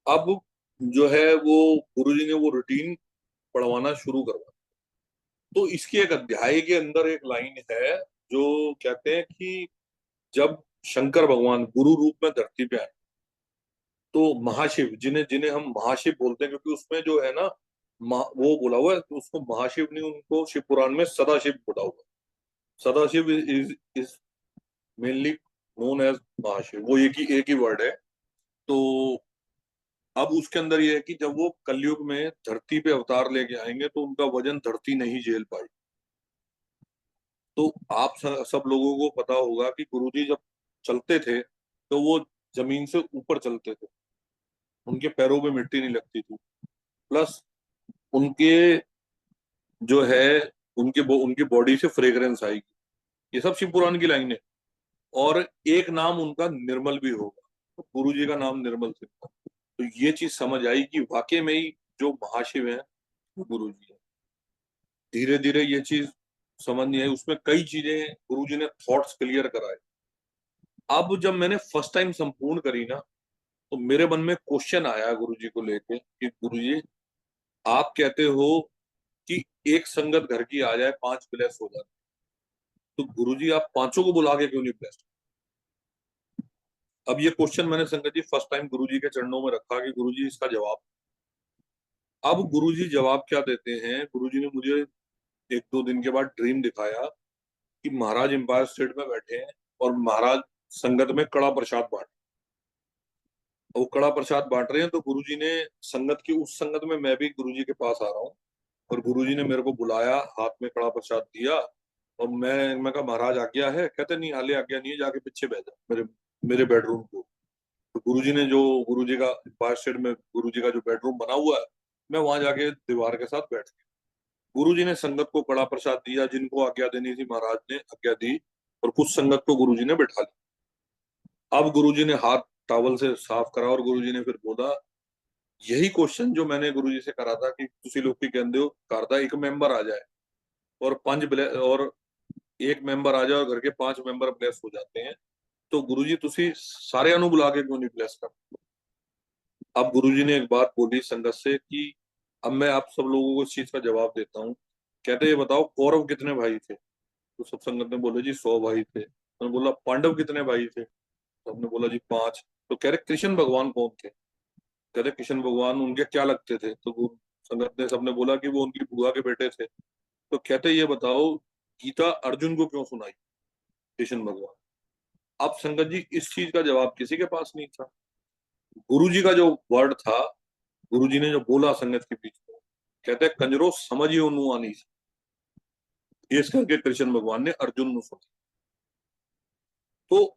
Speaker 1: अब जो है वो गुरुजी ने वो रूटीन पढ़वाना शुरू करवा। तो इसके एक अध्याय के अंदर एक लाइन है जो कहते हैं कि जब शंकर भगवान गुरु रूप में धरती पे आए, तो महाशिव, जिन्हें जिन्हें हम महाशिव बोलते हैं, क्योंकि उसमें जो है ना वो बोला हुआ है, तो उसको महाशिव नहीं, उनको शिव पुराण में सदाशिव बोला हुआ है। Sadashiv is mainly known as Mahashiv, वो एक ही वर्ड है। तो अब उसके अंदर ये है कि जब वो कलयुग में धरती पे अवतार लेके आएंगे, तो उनका वजन धरती नहीं झेल पाई। तो आप सब लोगों को पता होगा कि गुरुजी जब चलते थे, तो वो जमीन से ऊपर चलते थे, उनके पैरों में मिट्टी नहीं लगती थी। प्लस उनके जो है उनकी बॉडी से फ्रेग्रेंस आएगी। ये सब शिव पुराण की लाइन है। और एक नाम उनका निर्मल भी होगा, तो गुरु जी का नाम निर्मल सिंह था। तो ये चीज समझ आई कि वाकई में ही जो महाशिव है वो गुरु जी है। धीरे धीरे ये चीज समझ नहीं आई, उसमें कई चीजें गुरु जी ने थॉट्स क्लियर कराए। अब जब मैंने फर्स्ट टाइम संपूर्ण करी ना, तो मेरे मन में क्वेश्चन आया गुरु जी को लेके कि गुरु जी आप कहते हो कि एक संगत घर की आ जाए 5 ब्लेस हो जाए, तो गुरु जी आप पांचों को बुला के क्यों नहीं ब्लेस? अब ये क्वेश्चन मैंने संगत जी फर्स्ट टाइम गुरु जी के चरणों में रखा कि गुरु जी इसका जवाब। अब गुरुजी जवाब क्या देते हैं, गुरुजी ने मुझे 1-2 दिन के बाद ड्रीम दिखाया कि महाराज एम्पायर स्टेट में बैठे हैं और महाराज संगत में कड़ा प्रसाद बांट, वो कड़ा प्रसाद बांट रहे हैं। तो गुरुजी ने संगत की, उस संगत में मैं भी गुरुजी के पास आ रहा हूँ, और गुरुजी ने मेरे को बुलाया, हाथ में कड़ा प्रसाद दिया, और मैं कहा महाराज आज्ञा है? कहते नहीं हाले आज्ञा नहीं है, जाके पीछे बैठ जा मेरे मेरे बेडरूम को। तो गुरुजी ने जो, गुरुजी का एम्पायर स्टेट में गुरुजी का जो बेडरूम बना हुआ है, मैं वहां जाके दीवार के साथ बैठ गया। गुरुजी ने संगत को कड़ा प्रसाद दिया, जिनको आज्ञा देनी थी महाराज ने आज्ञा दी, और कुछ संगत को गुरुजी ने बैठा लिया। अब गुरुजी ने हाथ टॉवल से साफ करा, और गुरुजी ने फिर बोला, यही क्वेश्चन जो मैंने गुरुजी से करा था कि तुसी लोग की कहते हो घर का एक मेंबर आ जाए और और एक मेंबर आ जाए और घर के 5 मेंबर ब्लेस हो जाते हैं, तो गुरुजी तुसी सारे अनु बुला के क्यों नहीं ब्लेस कर? अब गुरुजी ने एक बात बोली संगत से कि अब मैं आप सब लोगों को इस चीज का जवाब देता हूँ। कहते ये बताओ कौरव कितने भाई थे? तो सब संगत ने बोले जी 100 भाई थे। उन्होंने बोला पांडव कितने भाई थे? सबने बोला जी 5। तो कह रहे कृष्ण भगवान कौन थे? कह रहे कृष्ण भगवान उनके क्या लगते थे? तो संगत ने सबने बोला कि वो उनकी बुआ के बेटे थे। तो कहते ये बताओ गीता अर्जुन को क्यों सुनाई कृष्ण भगवान? अब संगत जी इस चीज का जवाब किसी के पास नहीं था। गुरुजी का जो वर्ड था, गुरुजी ने जो बोला संगत के बीच में, कहते कंजरो समझ ही ओनू आनी सी। इस करके कृष्ण भगवान ने अर्जुन को सुना। तो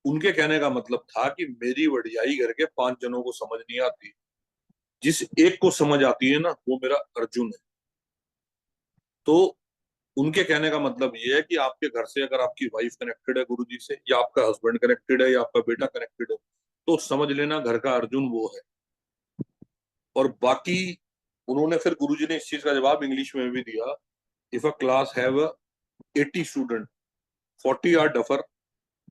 Speaker 1: उनके कहने का मतलब था कि मेरी वडियाई करके 5 जनों को समझ नहीं आती, जिस एक को समझ आती है ना वो मेरा अर्जुन है। तो उनके कहने का मतलब ये है कि आपके घर से अगर आपकी वाइफ कनेक्टेड है गुरुजी से, या आपका हस्बैंड कनेक्टेड है, या आपका बेटा कनेक्टेड है, तो समझ लेना घर का अर्जुन वो है। और बाकी उन्होंने फिर गुरुजी ने इस चीज का जवाब इंग्लिश में भी दिया, if a class have 80 student, 40 are duffer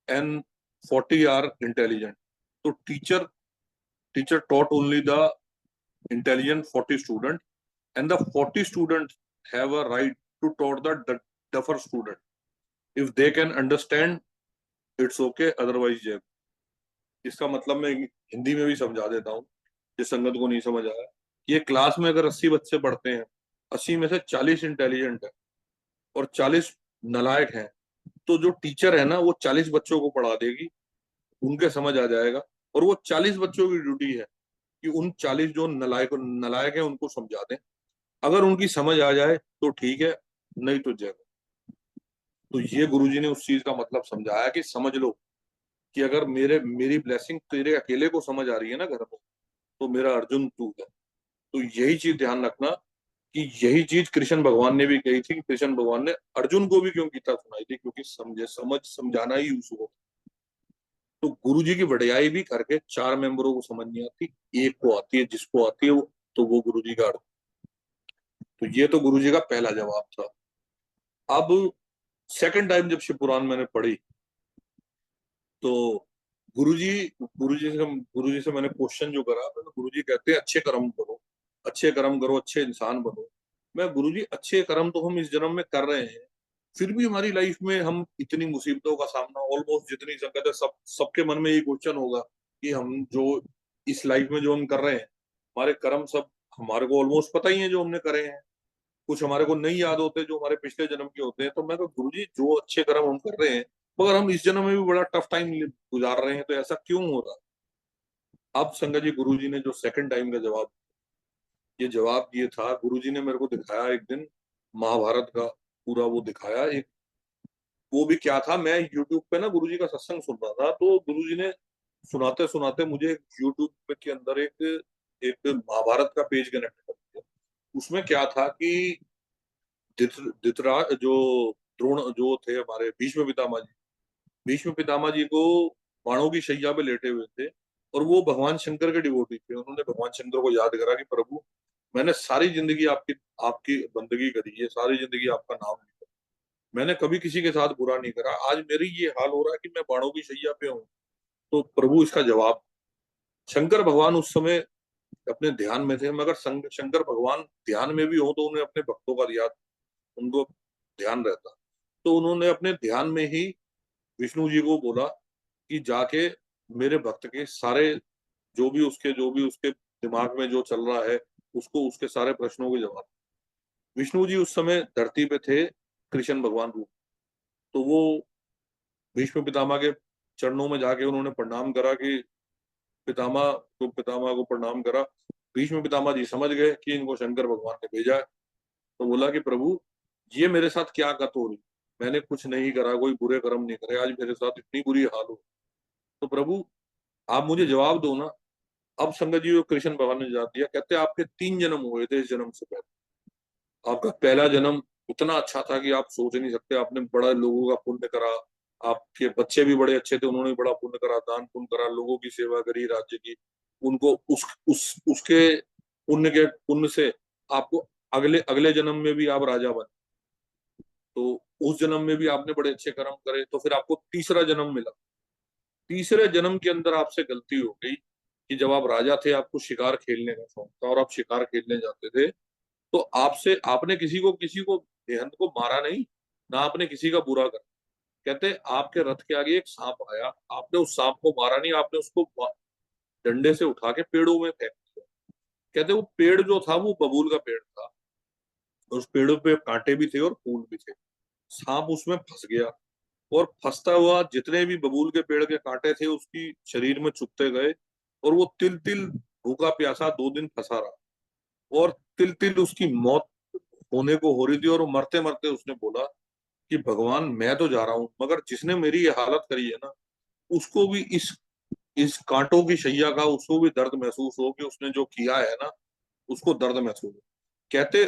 Speaker 1: and 40 are intelligent, तो teacher taught only the intelligent 40 student, and the 40 students have a right to taught the duffer student. If they can understand, it's okay, otherwise yeah. इसका मतलब मैं हिंदी में भी समझा देता हूँ, जिस संगत को नहीं समझ आया। ये क्लास में अगर 80 बच्चे पढ़ते हैं, 80 में से 40 इंटेलिजेंट है और 40 नलायक हैं, तो जो टीचर है ना वो 40 बच्चों को पढ़ा देगी, उनके समझ आ जाएगा। और वो 40 बच्चों की ड्यूटी है कि उन 40 जो नलायक नलायक है उनको समझा दें। अगर उनकी समझ आ जाए तो ठीक है, नहीं तो जय। तो ये गुरुजी ने उस चीज का मतलब समझाया कि समझ लो कि अगर मेरी ब्लेसिंग तेरे अकेले को समझ आ रही है ना घर में, तो मेरा अर्जुन तू है। तो यही चीज ध्यान रखना कि यही चीज कृष्ण भगवान ने भी कही थी कि कृष्ण भगवान ने अर्जुन को भी क्यों गीता सुनाई थी, क्योंकि समझाना ही उसको। तो गुरु जी की वड्याई भी करके 4 मेंबरों को समझ नहीं आती, एक को आती है, जिसको आती है वो, तो वो गुरु जी का अर्थ। तो ये तो गुरु जी का पहला जवाब था। अब सेकंड टाइम जब शिव पुराण मैंने पढ़ी, तो गुरुजी गुरुजी से मैंने क्वेश्चन जो करा, तो गुरुजी कहते हैं अच्छे कर्म करो, अच्छे कर्म करो, अच्छे इंसान बनो। मैं गुरुजी अच्छे कर्म तो हम इस जन्म में कर रहे हैं, फिर भी हमारी लाइफ में हम इतनी मुसीबतों का सामना, ऑलमोस्ट जितनी संगत है सब सबके मन में यही क्वेश्चन होगा कि हम जो इस लाइफ में जो हम कर रहे हैं, हमारे कर्म सब हमारे को ऑलमोस्ट पता ही है जो हमने करे हैं। कुछ हमारे को नहीं याद होते जो हमारे पिछले जन्म के होते हैं। तो मैं गुरु जी जो अच्छे कर्म हम कर रहे हैं, मगर हम इस जन्म में भी बड़ा टफ टाइम गुजार रहे हैं, तो ऐसा क्यों हो रहा? अब संगत जी गुरु जी ने जो सेकंड टाइम का जवाब ये था, गुरु जी ने मेरे को दिखाया एक दिन महाभारत का पूरा वो दिखाया एक। वो भी क्या था, मैं यूट्यूब पे ना गुरु जी का सत्संग सुन रहा था, तो गुरु जी ने सुनाते सुनाते मुझे यूट्यूब के अंदर एक एक महाभारत का पेज कनेक्ट कर दिया। उसमें क्या था कि धृतराज जो द्रोण जो थे हमारे भीष्म पितामह जी को बाणों की शैया पे लेटे हुए थे, और वो भगवान शंकर के डिवोटी थे। उन्होंने भगवान शंकर को याद करा कि प्रभु मैंने सारी जिंदगी आपकी आपकी बंदगी करी है, सारी जिंदगी आपका नाम लिया, मैंने कभी किसी के साथ बुरा नहीं करा, आज मेरी ये हाल हो रहा है कि मैं बाणों की शैया पे हूँ। तो प्रभु इसका जवाब। शंकर भगवान उस समय अपने ध्यान में थे, मगर शंकर भगवान ध्यान में भी हो तो उन्हें अपने भक्तों का याद, उनको ध्यान रहता। तो उन्होंने अपने ध्यान में ही विष्णु जी को बोला कि जाके मेरे भक्त के सारे जो भी उसके दिमाग में जो चल रहा है, उसको उसके सारे प्रश्नों के जवाब। विष्णु जी उस समय धरती पे थे, कृष्ण भगवान रूप। तो वो भीष्म पितामह के चरणों में जाके उन्होंने प्रणाम करा कि पितामह, तो पितामह को प्रणाम करा। भीष्म पितामह जी समझ गए कि इनको शंकर भगवान ने भेजा है। तो बोला कि प्रभु, ये मेरे साथ क्या गत हो रही, मैंने कुछ नहीं करा, कोई बुरे कर्म नहीं करे, आज मेरे साथ इतनी बुरी हाल हो। तो प्रभु आप मुझे जवाब दो ना। अब संगत जी को कृष्ण भगवान ने जवाब दिया, कहते आपके 3 जन्म हुए थे इस जन्म से पहले। आपका पहला जन्म इतना अच्छा था कि आप सोच नहीं सकते, आपने बड़ा लोगों का पुण्य करा। आपके बच्चे भी बड़े अच्छे थे, उन्होंने भी बड़ा पुण्य करा, दान पुण्य करा, लोगों की सेवा करी, राज्य की। उनको उसके पुण्य से आपको अगले अगले जन्म में भी आप राजा बने। तो उस जन्म में भी आपने बड़े अच्छे कर्म करे, तो फिर आपको तीसरा जन्म मिला। तीसरे जन्म के अंदर आपसे गलती हो गई कि जब आप राजा थे, आपको शिकार खेलने का शौक था और आप शिकार खेलने जाते थे। तो आपसे आपने किसी को बेहद को मारा नहीं, ना आपने किसी का बुरा करा। कहते आपके रथ के आगे एक सांप आया, आपने उस सांप को मारा नहीं, आपने उसको डंडे से उठा के पेड़ों में फेंक दिया। कहते वो पेड़ जो था वो बबूल का पेड़ था, और उस पेड़ों पे कांटे भी थे और फूल भी थे। सांप उसमें फंस गया, और फंसता हुआ जितने भी बबूल के पेड़ के कांटे थे उसकी शरीर में चुभते गए, और वो तिल तिल भूखा प्यासा 2 दिन फंसा रहा, और तिल तिल उसकी मौत होने को हो रही थी। और वो मरते मरते उसने बोला कि भगवान मैं तो जा रहा हूं, मगर जिसने मेरी ये हालत करी है ना, उसको भी इस कांटों की शैया का उसको भी दर्द महसूस हो, कि उसने जो किया है ना उसको दर्द महसूस हो। कहते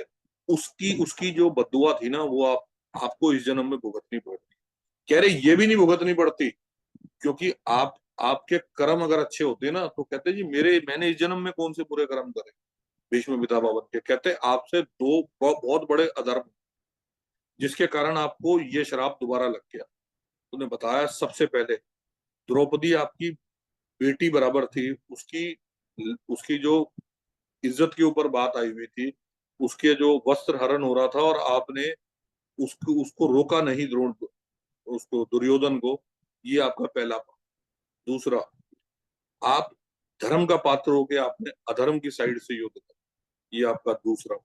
Speaker 1: उसकी उसकी जो बद्दुआ थी ना, वो आपको इस जन्म में भुगतनी पड़ती। कह रहे ये भी नहीं भुगतनी पड़ती, क्योंकि आपके कर्म अगर अच्छे होते ना, तो कहते जी मैंने इस जन्म में कौन से बुरे कर्म करे। भीष्म पितामह बन के कहते आपसे दो बहुत बड़े अधर्म, जिसके कारण आपको ये श्राप दोबारा लग गया। तूने बताया सबसे पहले द्रौपदी आपकी बेटी बराबर थी, उसकी उसकी जो इज्जत के ऊपर बात आई हुई थी, उसके जो वस्त्र हरण हो रहा था, और आपने उसको उसको रोका नहीं, द्रोण को, उसको दुर्योधन को। ये आपका पहला पाप। दूसरा, आप धर्म का पात्र होके आपने अधर्म की साइड से युद्ध किया। ये आपका दूसरा।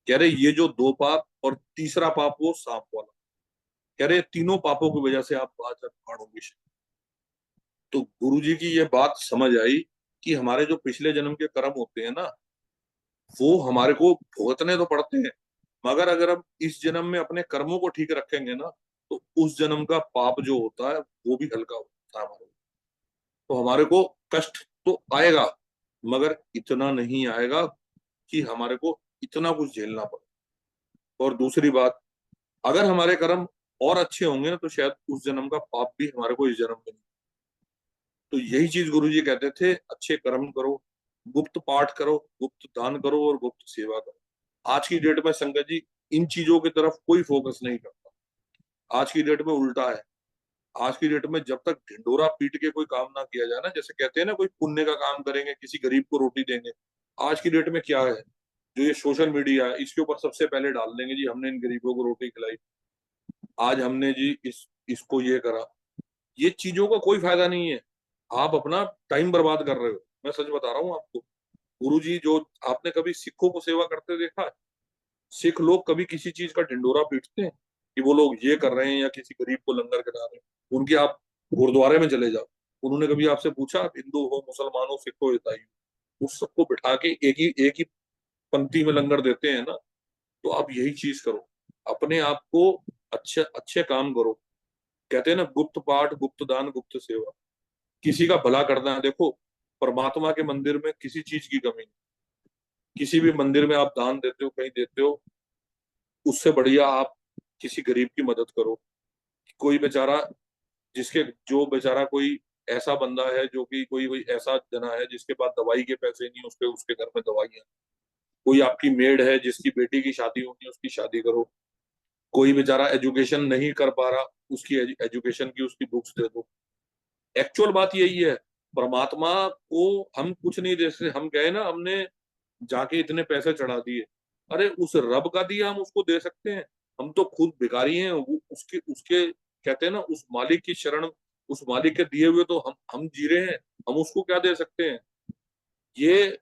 Speaker 1: कह रहे ये जो 2 पाप, और तीसरा पाप वो सांप वाला। कह रहे तीनों पापों की वजह से आप आज अखाड़ों में। तो गुरु जी की ये बात समझ आई कि हमारे जो पिछले जन्म के कर्म होते हैं ना, वो हमारे को भुगतने तो पड़ते हैं, मगर अगर हम इस जन्म में अपने कर्मों को ठीक रखेंगे ना, तो उस जन्म का पाप जो होता है वो भी हल्का होता है हमारे। तो हमारे को कष्ट तो आएगा, मगर इतना नहीं आएगा कि हमारे को इतना कुछ झेलना पड़े। और दूसरी बात, अगर हमारे कर्म और अच्छे होंगे ना, तो शायद उस जन्म का पाप भी हमारे को इस जन्म में नहीं। तो यही चीज गुरु जी कहते थे, अच्छे कर्म करो, गुप्त पाठ करो, गुप्त दान करो, और गुप्त सेवा करो। आज की डेट में संगत जी इन चीजों की तरफ कोई फोकस नहीं करता। आज की डेट में उल्टा है। आज की डेट में जब तक ढिंडोरा पीट के कोई काम ना किया जाए ना, जैसे कहते हैं ना कोई पुण्य का काम करेंगे, किसी गरीब को रोटी देंगे। आज की डेट में क्या है, जो ये सोशल मीडिया है इसके ऊपर सबसे पहले डाल देंगे जी हमने इन गरीबों को रोटी खिलाई, आज हमने जी इसको ये करा। ये चीजों का कोई फायदा नहीं है। आप अपना टाइम बर्बाद कर रहे हो। मैं सच बता रहा हूँ आपको। गुरुजी जो, आपने कभी सिखों को सेवा करते देखा है? सिख लोग कभी किसी चीज का ढिंडोरा पीटते हैं कि वो लोग ये कर रहे हैं या किसी गरीब को लंगर खिला रहे हैं? उनके आप गुरुद्वारे में चले जाओ, उन्होंने कभी आपसे पूछा आप हिंदू हो, मुसलमान हो, सिख हो, ईसाई हो? उस सबको बिठा के एक ही पंक्ति में लंगर देते हैं ना। तो आप यही चीज करो, अपने आप को अच्छे अच्छे काम करो। कहते हैं ना गुप्त पाठ, गुप्त दान, गुप्त सेवा, किसी का भला करना है। देखो परमात्मा के मंदिर में किसी चीज की कमी नहीं। किसी भी मंदिर में आप दान देते हो, कहीं देते हो, उससे बढ़िया आप किसी गरीब की मदद करो। कोई बेचारा, जिसके जो बेचारा कोई ऐसा बंदा है जो कि कोई कोई ऐसा जना है जिसके पास दवाई के पैसे नहीं, उसके उसके घर में दवाइयाँ। कोई आपकी मेड है जिसकी बेटी की शादी होनी है, उसकी शादी करो। कोई बेचारा एजुकेशन नहीं कर पा रहा, उसकी एजुकेशन की उसकी बुक्स दे दो। एक्चुअल बात यही है। परमात्मा को हम कुछ नहीं दे सकते। हम गए ना, हमने जाके इतने पैसे चढ़ा दिए, अरे उस रब का दिया हम उसको दे सकते हैं? हम तो खुद भिखारी हैं। वो उसके उसके कहते हैं ना, उस मालिक की शरण, उस मालिक के दिए हुए तो हम जी रहे हैं। हम उसको क्या दे सकते हैं? ये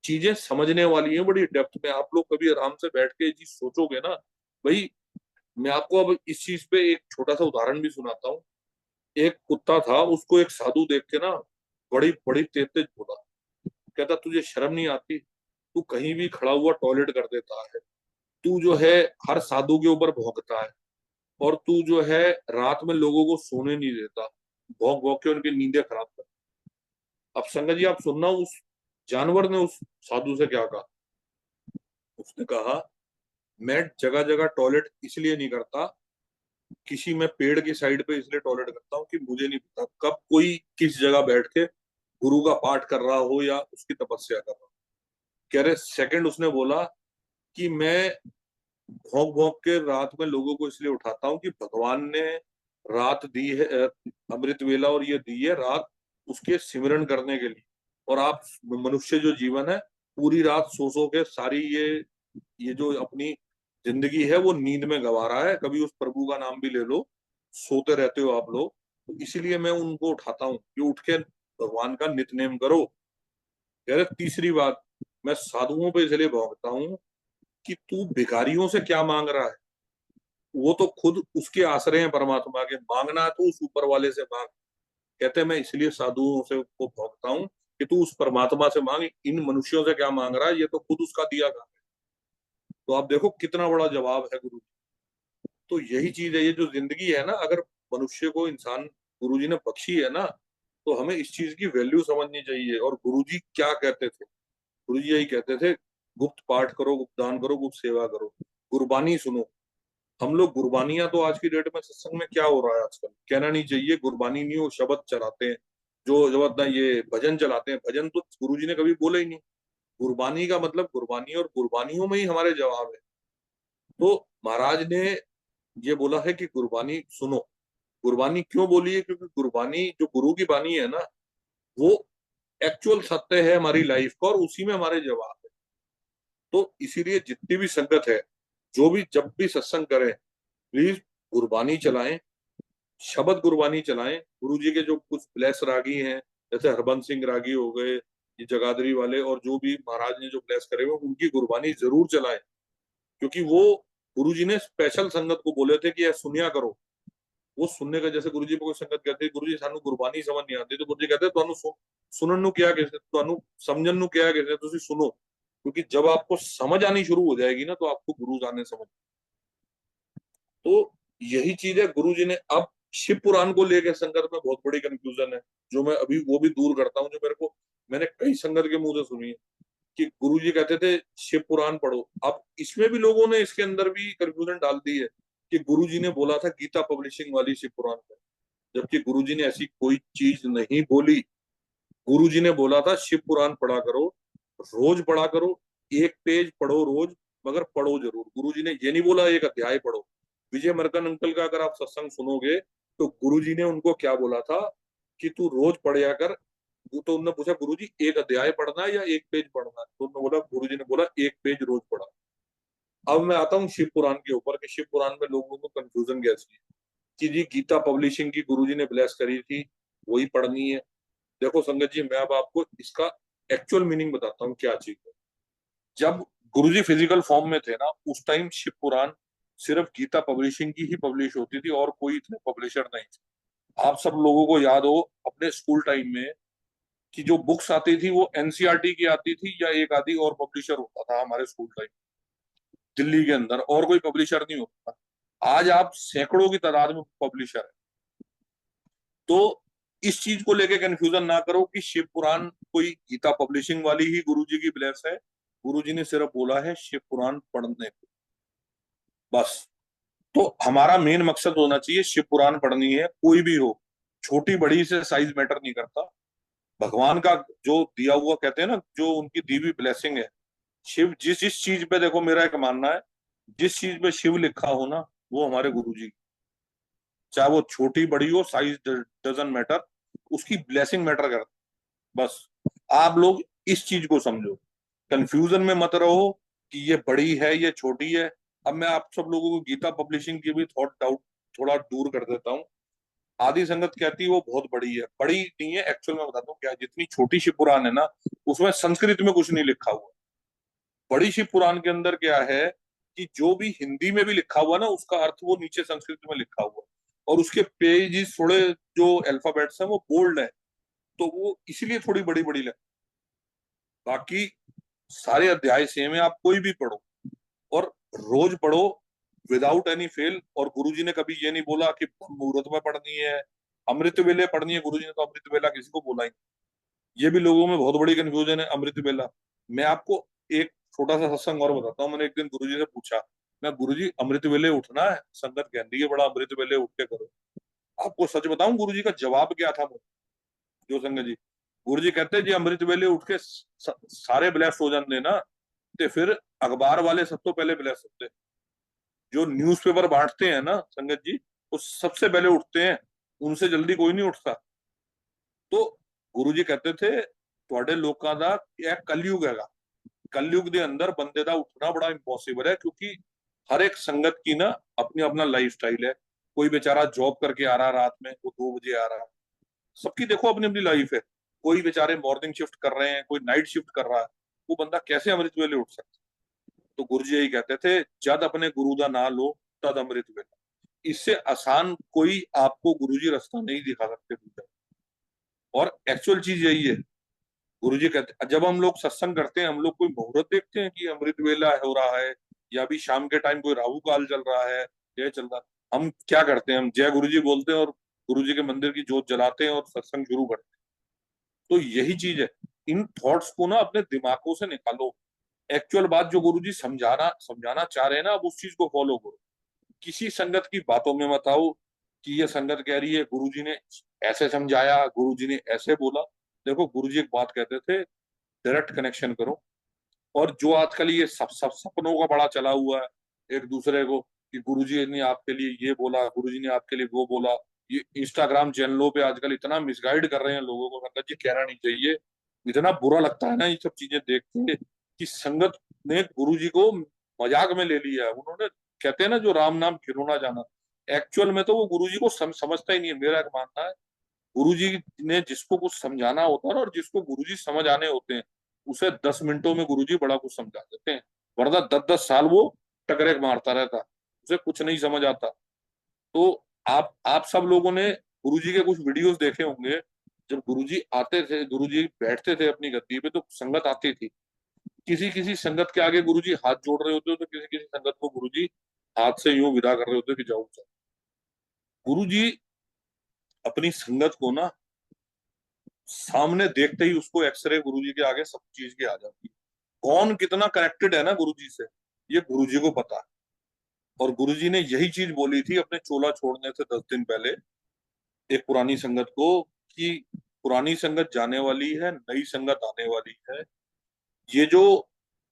Speaker 1: चीजें समझने वाली हैं बड़ी डेप्थ में। आप लोग कभी आराम से बैठ के ये चीज सोचोगे ना भाई। मैं आपको अब इस चीज पे एक छोटा सा उदाहरण भी सुनाता हूँ। एक कुत्ता था, उसको एक साधु देख के ना बड़ी बड़ी तेज तेज बोला। कहता तुझे शर्म नहीं आती? तू कहीं भी खड़ा हुआ टॉयलेट कर देता है, तू जो है हर साधु के ऊपर भौंकता है, और तू जो है रात में लोगों को सोने नहीं देता, भौंक भौंक के उनकी नींदें खराब कर। अब संगत जी आप सुनना, उस जानवर ने उस साधु से क्या कहा। उसने कहा मैं जगह जगह टॉयलेट इसलिए नहीं करता, किसी में पेड़ की साइड पे इसलिए टॉयलेट करता हूँ कि मुझे नहीं पता कब कोई किस जगह बैठ के गुरु का पाठ कर रहा हो या उसकी तपस्या कर रहा हो। कह रहे सेकंड उसने बोला कि मैं भौंक भौंक के रात में लोगों को इसलिए उठाता हूँ कि भगवान ने रात दी है, अमृत वेला, और ये दी है रात उसके सिमरन करने के लिए। और आप मनुष्य जो जीवन है पूरी रात सो सो के सारी ये जो अपनी जिंदगी है वो नींद में गंवा रहा है। कभी उस प्रभु का नाम भी ले लो, सोते रहते हो आप लोग। तो इसीलिए मैं उनको उठाता हूँ कि उठ के भगवान का नित्य करो। कह रहे तीसरी बात, मैं साधुओं पे इसलिए भौंकता हूँ कि तू भिखारियों से क्या मांग रहा है, वो तो खुद उसके आश्रय हैं परमात्मा के, मांगना है तो उस ऊपर वाले से मांग। कहते हैं मैं इसलिए साधुओं से को भौंकता हूँ कि तू उस परमात्मा से मांग, इन मनुष्यों से क्या मांग रहा है, ये तो खुद उसका दिया था। तो आप देखो कितना बड़ा जवाब है गुरु। तो यही चीज है, ये जो जिंदगी है ना, अगर मनुष्य को इंसान गुरु जी ने बख्शी है ना, तो हमें इस चीज की वैल्यू समझनी चाहिए। और गुरु जी क्या कहते थे? गुरु जी यही कहते थे, गुप्त पाठ करो, गुप्त दान करो, गुप्त सेवा करो, गुरबानी सुनो। हम लोग गुरबानियां तो आज की डेट में सत्संग में क्या हो रहा है आजकल, कहना नहीं चाहिए, गुरबानी नहीं हो शब्द चलाते हैं, जो जब अपना ये भजन चलाते हैं, भजन तो गुरु जी ने कभी बोला ही नहीं। गुरबानी का मतलब गुरबानी, और गुरबानियों में ही हमारे जवाब है। तो महाराज ने ये बोला है कि गुरबानी सुनो। गुरबानी क्यों बोली है? क्योंकि गुरबानी जो गुरु की बानी है ना, वो एक्चुअल सत्य है हमारी लाइफ का, और उसी में हमारे जवाब है। तो इसीलिए जितनी भी संगत है, जो भी जब भी सत्संग करें, प्लीज गुरबानी चलाएं, शब्द गुरबानी चलाएं। गुरु जी के जो कुछ ब्लेस रागी हैं, जैसे हरबंस सिंह रागी हो गए, ये जगाधरी वाले, और जो भी महाराज ने जो ब्लेस करे हुए, उनकी गुरबानी जरूर चलाएं। क्योंकि वो गुरु जी ने स्पेशल संगत को बोले थे कि यह सुनिया करो। वो सुनने का, जैसे गुरु जी को कोई संगत कहते गुरु जी सानू गुरबानी समझ नहीं आती, तो गुरु जी कहते तुहानू सुनन नू क्या कहते, तुहानू समझन नू क्या कहते, तुसी सुनो। क्योंकि जब आपको समझ आनी शुरू हो जाएगी ना, तो आपको गुरु जाने समझ। तो यही चीज है, गुरु जी ने अब शिव पुराण को लेकर संगत में बहुत बड़ी कंफ्यूजन है, जो मैं अभी वो भी दूर करता हूँ, जो मेरे को मैंने कई संगत के मुंह से सुनी है कि गुरु जी कहते थे शिव पुराण पढ़ो। अब इसमें भी लोगों ने इसके अंदर भी कंफ्यूजन डाल दी है कि गुरु जी ने बोला था गीता पब्लिशिंग वाली शिव पुराण पे, जबकि गुरु जी ने ऐसी कोई चीज नहीं बोली। गुरु जी ने बोला था शिव पुराण पढ़ा करो, रोज पढ़ा करो, एक पेज पढ़ो रोज, मगर पढ़ो जरूर। गुरु जी ने ये नहीं बोला एक अध्याय पढ़ो। विजय मर्कन अंकल का अगर आप सत्संग सुनोगे, तो गुरु जी ने उनको क्या बोला था कि तू रोज पढ़या कर। वो तो उन्होंने पूछा गुरु जी एक अध्याय पढ़ना है या एक पेज पढ़ना है, तो उन्होंने बोला, गुरु जी ने बोला एक पेज रोज पढ़ा। अब मैं आता हूँ शिव पुराण के ऊपर कि शिव पुराण में लोगों को कंफ्यूजन कैसी है कि जी गीता पब्लिशिंग की गुरु जी ने ब्लेस करी थी, वही पढ़नी है। देखो संगत जी, मैं अब आपको इसका एक्चुअल मीनिंग बताता हूँ क्या चीज है। जब गुरुजी फिजिकल फॉर्म में थे ना, उस टाइम शिव पुराण सिर्फ गीता पब्लिशिंग की ही पब्लिश होती थी, और कोई इतने पब्लिशर नहीं थे। आप सब लोगों को याद हो अपने स्कूल टाइम में कि जो बुक्स आती थी वो एनसीईआरटी की आती थी, या एक आधी और पब्लिशर होता था हमारे स्कूल टाइम दिल्ली के अंदर, और कोई पब्लिशर नहीं होता था। आज आप सैकड़ों की तादाद में पब्लिशर है। तो इस चीज को लेके कंफ्यूजन ना करो कि शिव पुराण कोई गीता पब्लिशिंग वाली ही गुरुजी की ब्लेस है। गुरुजी ने सिर्फ बोला है शिव पुराण पढ़ने को, बस। तो हमारा मेन मकसद होना चाहिए शिव पुराण पढ़नी है, कोई भी हो, छोटी बड़ी से साइज मैटर नहीं करता। भगवान का जो दिया हुआ, कहते हैं ना, जो उनकी दी हुई ब्लेसिंग है। शिव जिस जिस चीज पे, देखो मेरा एक मानना है, जिस चीज पे शिव लिखा हो ना, वो हमारे गुरुजी, चाहे वो छोटी बड़ी हो, साइज डजंट मैटर, उसकी ब्लेसिंग मैटर करती। बस आप लोग इस चीज को समझो, कंफ्यूजन में मत रहो कि ये बड़ी है ये छोटी है। अब मैं आप सब लोगों को गीता पब्लिशिंग की भी थॉट डाउट थोड़ा दूर कर देता हूँ। आदि संगत कहती है वो बहुत बड़ी है, बड़ी नहीं है एक्चुअल में, बताता हूँ क्या है। जितनी छोटी शिव पुराण है ना, उसमें संस्कृत में कुछ नहीं लिखा हुआ। बड़ी शिव पुराण के अंदर क्या है कि जो भी हिंदी में भी लिखा हुआ ना, उसका अर्थ वो नीचे संस्कृत में लिखा हुआ, और उसके पेजेस थोड़े, जो अल्फाबेट्स हैं वो बोल्ड है, तो वो इसलिए थोड़ी बड़ी बड़ी लग। बाकी सारे अध्याय सेम है, आप कोई भी पढ़ो और रोज पढ़ो विदाउट एनी फेल। और गुरुजी ने कभी ये नहीं बोला कि मुहूर्त में पढ़नी है, अमृत वेले पढ़नी है। गुरुजी ने तो अमृत वेला किसी को बोला ही नहीं। ये भी लोगों में बहुत बड़ी कंफ्यूजन है, अमृत वेला। मैं आपको एक छोटा सा सत्संग और बताता हूँ। मैंने एक दिन गुरुजी से पूछा, मैं गुरुजी अमृत वेले उठना है, संगत कहती है बड़ा अमृत वेले उठ के करो। आपको सच बताऊं गुरुजी का जवाब क्या था मुझे, जो संगत जी, गुरुजी कहते जी अमृत वेले उठ के सारे ब्लेस्ड हो जाते ना, ते फिर अखबार वाले सब तो पहले ब्लेस्ड होते। जो न्यूज़पेपर बांटते हैं ना संगत जी, वो सबसे पहले उठते हैं, उनसे जल्दी कोई नहीं उठता। तो गुरुजी कहते थे ਤੁਹਾਡੇ ਲੋਕਾਂ ਦਾ ਇਹ कलयुग हैगा, कलयुग के अंदर बंदे का उठना बड़ा इम्पॉसिबल है, क्योंकि हर एक संगत की ना अपनी अपना लाइफ स्टाइल है। कोई बेचारा जॉब करके आ रहा है रात में, वो 2 बजे आ रहा है। सबकी देखो अपनी अपनी लाइफ है। कोई बेचारे मॉर्निंग शिफ्ट कर रहे हैं, कोई नाइट शिफ्ट कर रहा है। वो बंदा कैसे अमृत वेले उठ सकता है? तो गुरु जी यही कहते थे, जद अपने गुरु का ना लो तद अमृत वेला। इससे आसान कोई आपको गुरुजी रास्ता नहीं दिखा सकते दूसरा। और एक्चुअल चीज यही है, गुरुजी कहते जब हम लोग सत्संग करते हैं, हम लोग कोई मुहूर्त देखते हैं कि अमृत वेला हो रहा है, या अभी शाम के टाइम कोई राहु काल चल रहा है, यह चल रहा है। हम क्या करते हैं, हम जय गुरुजी बोलते हैं और गुरुजी के मंदिर की जोत जलाते हैं और सत्संग शुरू करते हैं। तो यही चीज है, इन थॉट्स को ना अपने दिमागों से निकालो। एक्चुअल बात जो गुरुजी समझाना समझाना चाह रहे हैं ना, आप उस चीज को फॉलो करो। किसी संगत की बातों में मत आओ कि ये संगत कह रही है गुरुजी ने ऐसे समझाया, गुरुजी ने ऐसे बोला। देखो गुरुजी एक बात कहते थे, डायरेक्ट कनेक्शन करो। और जो आजकल ये सब सब सपनों का बड़ा चला हुआ है एक दूसरे को, कि गुरुजी ने आपके लिए ये बोला, गुरुजी ने आपके लिए वो बोला। ये इंस्टाग्राम चैनलों पे आजकल इतना मिसगाइड कर रहे हैं लोगों को, संगत जी कहना नहीं चाहिए। इतना बुरा लगता है ना ये सब चीजें देख के, कि संगत ने गुरुजी को मजाक में ले लिया है। उन्होंने, कहते हैं ना, जो राम नाम खिलौना जाना। एक्चुअल में तो वो गुरुजी को समझता ही नहीं है, मेरा एक मानना है। गुरुजी ने जिसको कुछ समझाना होता है ना, और जिसको गुरुजी समझ आने होते हैं, उसे 10 मिनटों में गुरुजी बड़ा कुछ समझा देते हैं। वरना 10-10 साल वो टकरे मारता रहता, उसे कुछ नहीं समझ आता। तो आप सब लोगों ने गुरुजी के कुछ वीडियोस देखे होंगे। जब गुरुजी आते थे, गुरुजी बैठते थे अपनी गद्दी पे, तो संगत आती थी। किसी किसी संगत के आगे गुरुजी हाथ जोड़ रहे होते, तो किसी किसी संगत को गुरुजी हाथ से यूं विदा कर रहे होते कि जाओ जाओ। गुरुजी अपनी संगत को ना सामने देखते ही उसको एक्सरे गुरुजी के आगे सब चीज की आ जाती है। कौन कितना कनेक्टेड है ना गुरुजी से, ये गुरुजी को पता है। और गुरुजी ने यही चीज बोली थी अपने चोला छोड़ने से 10 दिन पहले एक पुरानी संगत को, कि पुरानी संगत जाने वाली है, नई संगत आने वाली है। ये जो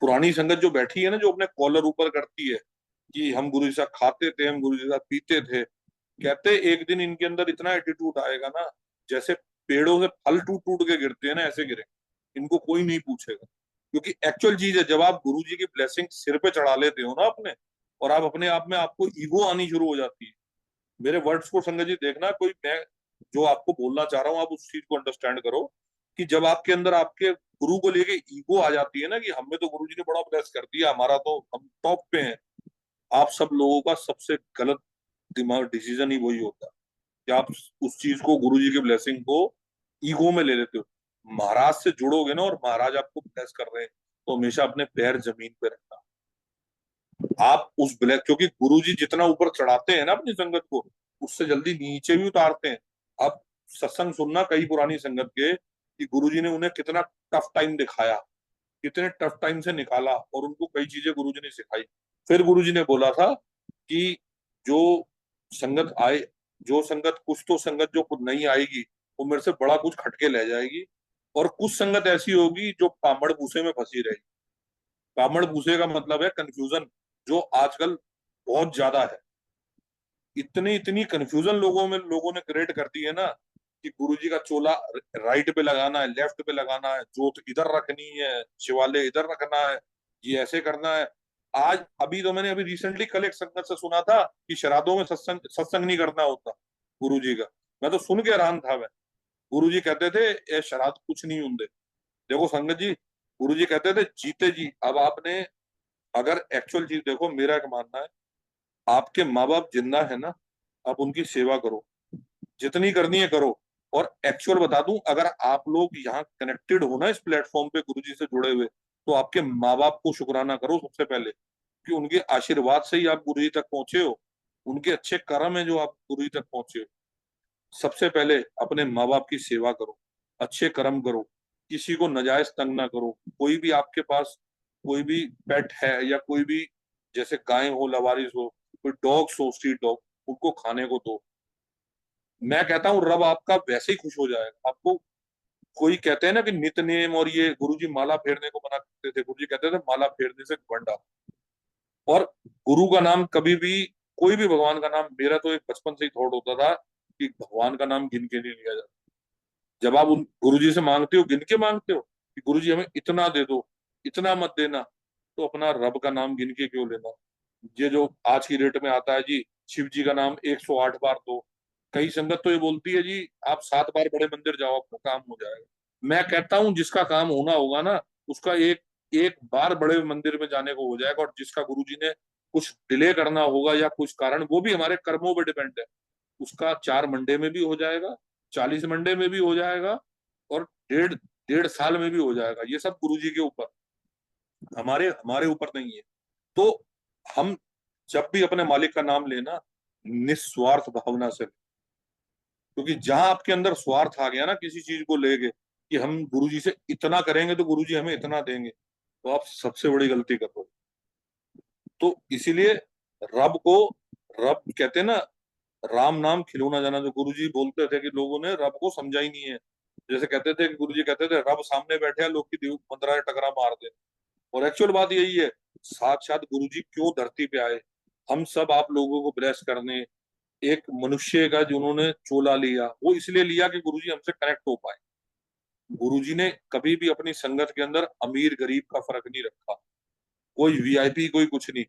Speaker 1: पुरानी संगत जो बैठी है ना, जो अपने कॉलर ऊपर करती है कि हम गुरु जी से खाते थे, हम गुरु जी से पीते थे, कहते एक दिन इनके अंदर इतना एटीट्यूड आएगा ना, जैसे पेड़ों से फल टूट टूट के गिरते हैं ना, ऐसे गिरे। इनको कोई नहीं पूछेगा। क्योंकि एक्चुअल चीज है, जब आप गुरु जी की ब्लेसिंग सिर पे चढ़ा लेते हो ना अपने, और आप अपने आप में आपको ईगो आनी शुरू हो जाती है। मेरे वर्ड्स को संगत जी देखना, कोई मैं जो आपको बोलना चाह रहा हूँ, आप उस चीज को अंडरस्टैंड करो। कि जब आपके अंदर आपके गुरु को लेके ईगो आ जाती है ना, कि हमें तो गुरु जी ने बड़ा ब्लेस कर दिया, हमारा तो हम टॉप पे हैं। आप सब लोगों का सबसे गलत दिमाग डिसीजन ही वही होता है, कि आप उस चीज को, गुरु जी की ब्लेसिंग को ईगो में ले लेते हो। महाराज से जुड़ोगे ना, और महाराज आपको ब्लेस कर रहे हैं, तो हमेशा अपने पैर जमीन पे रखना। आप उस ब्लेस, क्योंकि गुरु जी जितना ऊपर चढ़ाते हैं ना अपनी संगत को, उससे जल्दी नीचे भी उतारते हैं। आप सत्संग सुनना कई पुरानी संगत के, कि गुरु जी ने उन्हें कितना टफ टाइम दिखाया, कितने टफ टाइम से निकाला, और उनको कई चीजें गुरु जी ने सिखाई। फिर गुरु जी ने बोला था कि जो संगत आए, जो संगत, कुछ तो संगत जो खुद नहीं आएगी, वो मेरे से बड़ा कुछ खटके ले जाएगी। और कुछ संगत ऐसी होगी जो पामड़ भूसे में फंसी रहेगी। पामड़ भूसे का मतलब है कंफ्यूजन, जो आजकल बहुत ज्यादा है। इतनी इतनी कंफ्यूजन लोगों ने क्रिएट कर दी है ना, कि गुरुजी का चोला राइट पे लगाना है, लेफ्ट पे लगाना है, जोत इधर रखनी है, शिवालय इधर रखना है, ये ऐसे करना है। आज अभी तो मैंने अभी रिसेंटली कल एक संगत से सुना था कि श्राद्धों में सत्संग सत्संग नहीं करना होता गुरुजी का। मैं तो सुन के हैरान था मैं। गुरुजी कहते थे ए शराब कुछ नहीं होंगे। देखो संगत जी, गुरुजी कहते थे जीते जी। अब आपने अगर एक्चुअल चीज देखो, मेरा एक मानना है, आपके माँ बाप जिंदा है ना, आप उनकी सेवा करो, जितनी करनी है करो। और एक्चुअल बता दूं, अगर आप लोग यहाँ कनेक्टेड हो ना इस प्लेटफॉर्म पे गुरुजी से जुड़े हुए, तो आपके माँ बाप को शुक्राना करो सबसे पहले, कि उनके आशीर्वाद से ही आप गुरुजी तक पहुंचे हो। उनके अच्छे कर्म है जो आप गुरुजी तक पहुंचे हो। सबसे पहले अपने माँ बाप की सेवा करो, अच्छे कर्म करो, किसी को नाजायज तंग ना करो। कोई भी आपके पास कोई भी पेट है या कोई भी, जैसे गाय हो, लवारिस हो, कोई डॉग्स हो, स्ट्रीट डॉग, उनको खाने को दो। मैं कहता हूँ रब आपका वैसे ही खुश हो जाएगा आपको। कोई कहते हैं ना कि नित्य नेम, और ये गुरुजी माला फेरने को मना करते थे, गुरुजी कहते थे माला फेरने से घमंड। और गुरु का नाम कभी भी, कोई भी भगवान का नाम, मेरा तो एक बचपन से ही थॉट होता था कि भगवान का नाम गिन के नहीं लिया जाता। जब आप उन गुरुजी से मांगते हो, गिन के मांगते हो कि गुरुजी हमें इतना दे दो, इतना मत देना, तो अपना रब का नाम गिन के क्यों लेना। ये जो आज की डेट में आता है जी, शिव जी का नाम 108 बार दो। कई संगत तो ये बोलती है जी आप 7 बार बड़े मंदिर जाओ आपका काम हो जाएगा। मैं कहता हूँ जिसका काम होना होगा ना, उसका एक एक बार बड़े मंदिर में जाने को हो जाएगा। और जिसका गुरुजी ने कुछ डिले करना होगा या कुछ कारण, वो भी हमारे कर्मों पर डिपेंड है, उसका 4 मंडे में भी हो जाएगा, 40 मंडे में भी हो जाएगा, और डेढ़ डेढ़ साल में भी हो जाएगा। ये सब गुरुजी के ऊपर, हमारे हमारे ऊपर नहीं है। तो हम जब भी अपने मालिक का नाम लेना, निस्वार्थ भावना से, क्योंकि जहां आपके अंदर स्वार्थ आ गया ना किसी चीज को लेके, कि हम गुरुजी से इतना करेंगे तो गुरुजी हमें इतना देंगे, तो आप सबसे बड़ी गलती कर रहे हो। तो इसीलिए रब को, रब कहते हैं ना, राम नाम खिलौना जाना, जो गुरुजी बोलते थे कि लोगों ने रब को समझा ही नहीं है। जैसे कहते थे कि गुरुजी कहते थे रब सामने बैठे हैं, लोग की दीव 15 टकरा मार दे। और एक्चुअल बात यही है, साक्षात गुरुजी क्यों धरती पे आए, हम सब आप लोगों को ब्लेस करने। एक मनुष्य का जिन्होंने चोला लिया, वो इसलिए लिया कि गुरुजी हमसे कनेक्ट हो पाए। गुरुजी ने कभी भी अपनी संगत के अंदर अमीर गरीब का फर्क नहीं रखा, कोई वीआईपी कोई कुछ नहीं।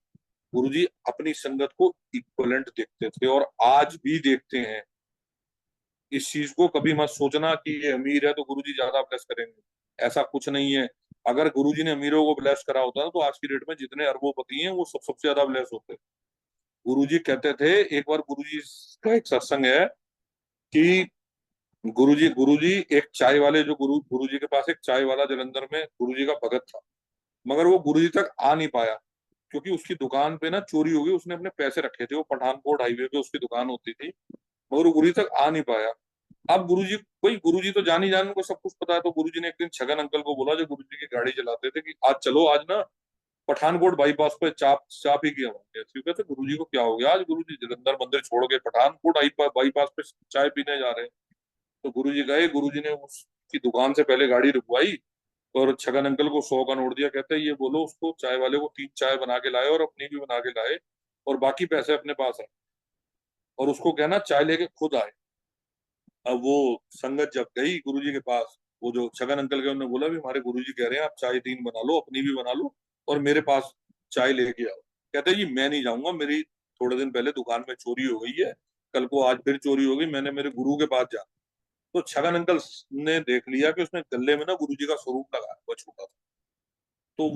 Speaker 1: गुरुजी अपनी संगत को इक्वलेंट देखते थे, और आज भी देखते हैं। इस चीज को कभी मत सोचना कि ये अमीर है तो गुरुजी ज्यादा ब्लेस करेंगे, ऐसा कुछ नहीं है। अगर गुरुजी ने अमीरों को ब्लेस करा होता ना, तो आज की डेट में जितने अरबोपति हैं वो सबसे ज्यादा ब्लेस होते। गुरुजी कहते थे, एक बार गुरुजी का एक सत्संग है कि गुरुजी गुरुजी एक चाय वाले, जो गुरुजी के पास एक चाय वाला जलंधर में गुरुजी का भगत था, मगर वो गुरुजी तक आ नहीं पाया, क्योंकि उसकी दुकान पे ना चोरी हो गई। उसने अपने पैसे रखे थे, वो पठानकोट हाईवे पे उसकी दुकान होती थी, मगर वो गुरुजी तक आ नहीं पाया। अब गुरुजी, कोई गुरुजी तो जान ही जान, उनको सब कुछ पता है। तो गुरुजी ने एक दिन छगन अंकल को बोला, जो गुरुजी की गाड़ी चलाते थे, कि आज चलो, आज ना पठानकोट बाईपास पे चाप चाप ही किया होंगे। ठीक है, तो गुरुजी को क्या हो गया, आज गुरुजी जलंधर मंदिर छोड़ के पठानकोट बाईपास पे चाय पीने जा रहे हैं। तो गुरुजी गए, गुरुजी ने उसकी दुकान से पहले गाड़ी रुकवाई, और छगन अंकल को 100 का नोट दिया। कहते हैं ये बोलो उसको, चाय वाले को 3 चाय बना के लाए, और अपनी भी बना के लाए, और बाकी पैसे अपने पास रखे, और उसको कहना चाय लेके खुद आए। अब वो संगत जब गई गुरुजी के पास, वो जो छगन अंकल के, उन्होंने बोला भी हमारे गुरुजी कह रहे हैं आप चाय 3 बना लो, अपनी भी बना लो, और मेरे पास चाय लेके आओ। कहते हैं जी मैं नहीं जाऊंगा, मेरी थोड़े दिन पहले दुकान में चोरी हो गई है, कल को आज फिर चोरी हो गई, मैंने मेरे गुरु के पास जाना। तो छगन अंकल ने देख लिया कि उसने गले में ना गुरुजी का स्वरूप लगाया हुआ छोटा सा। तो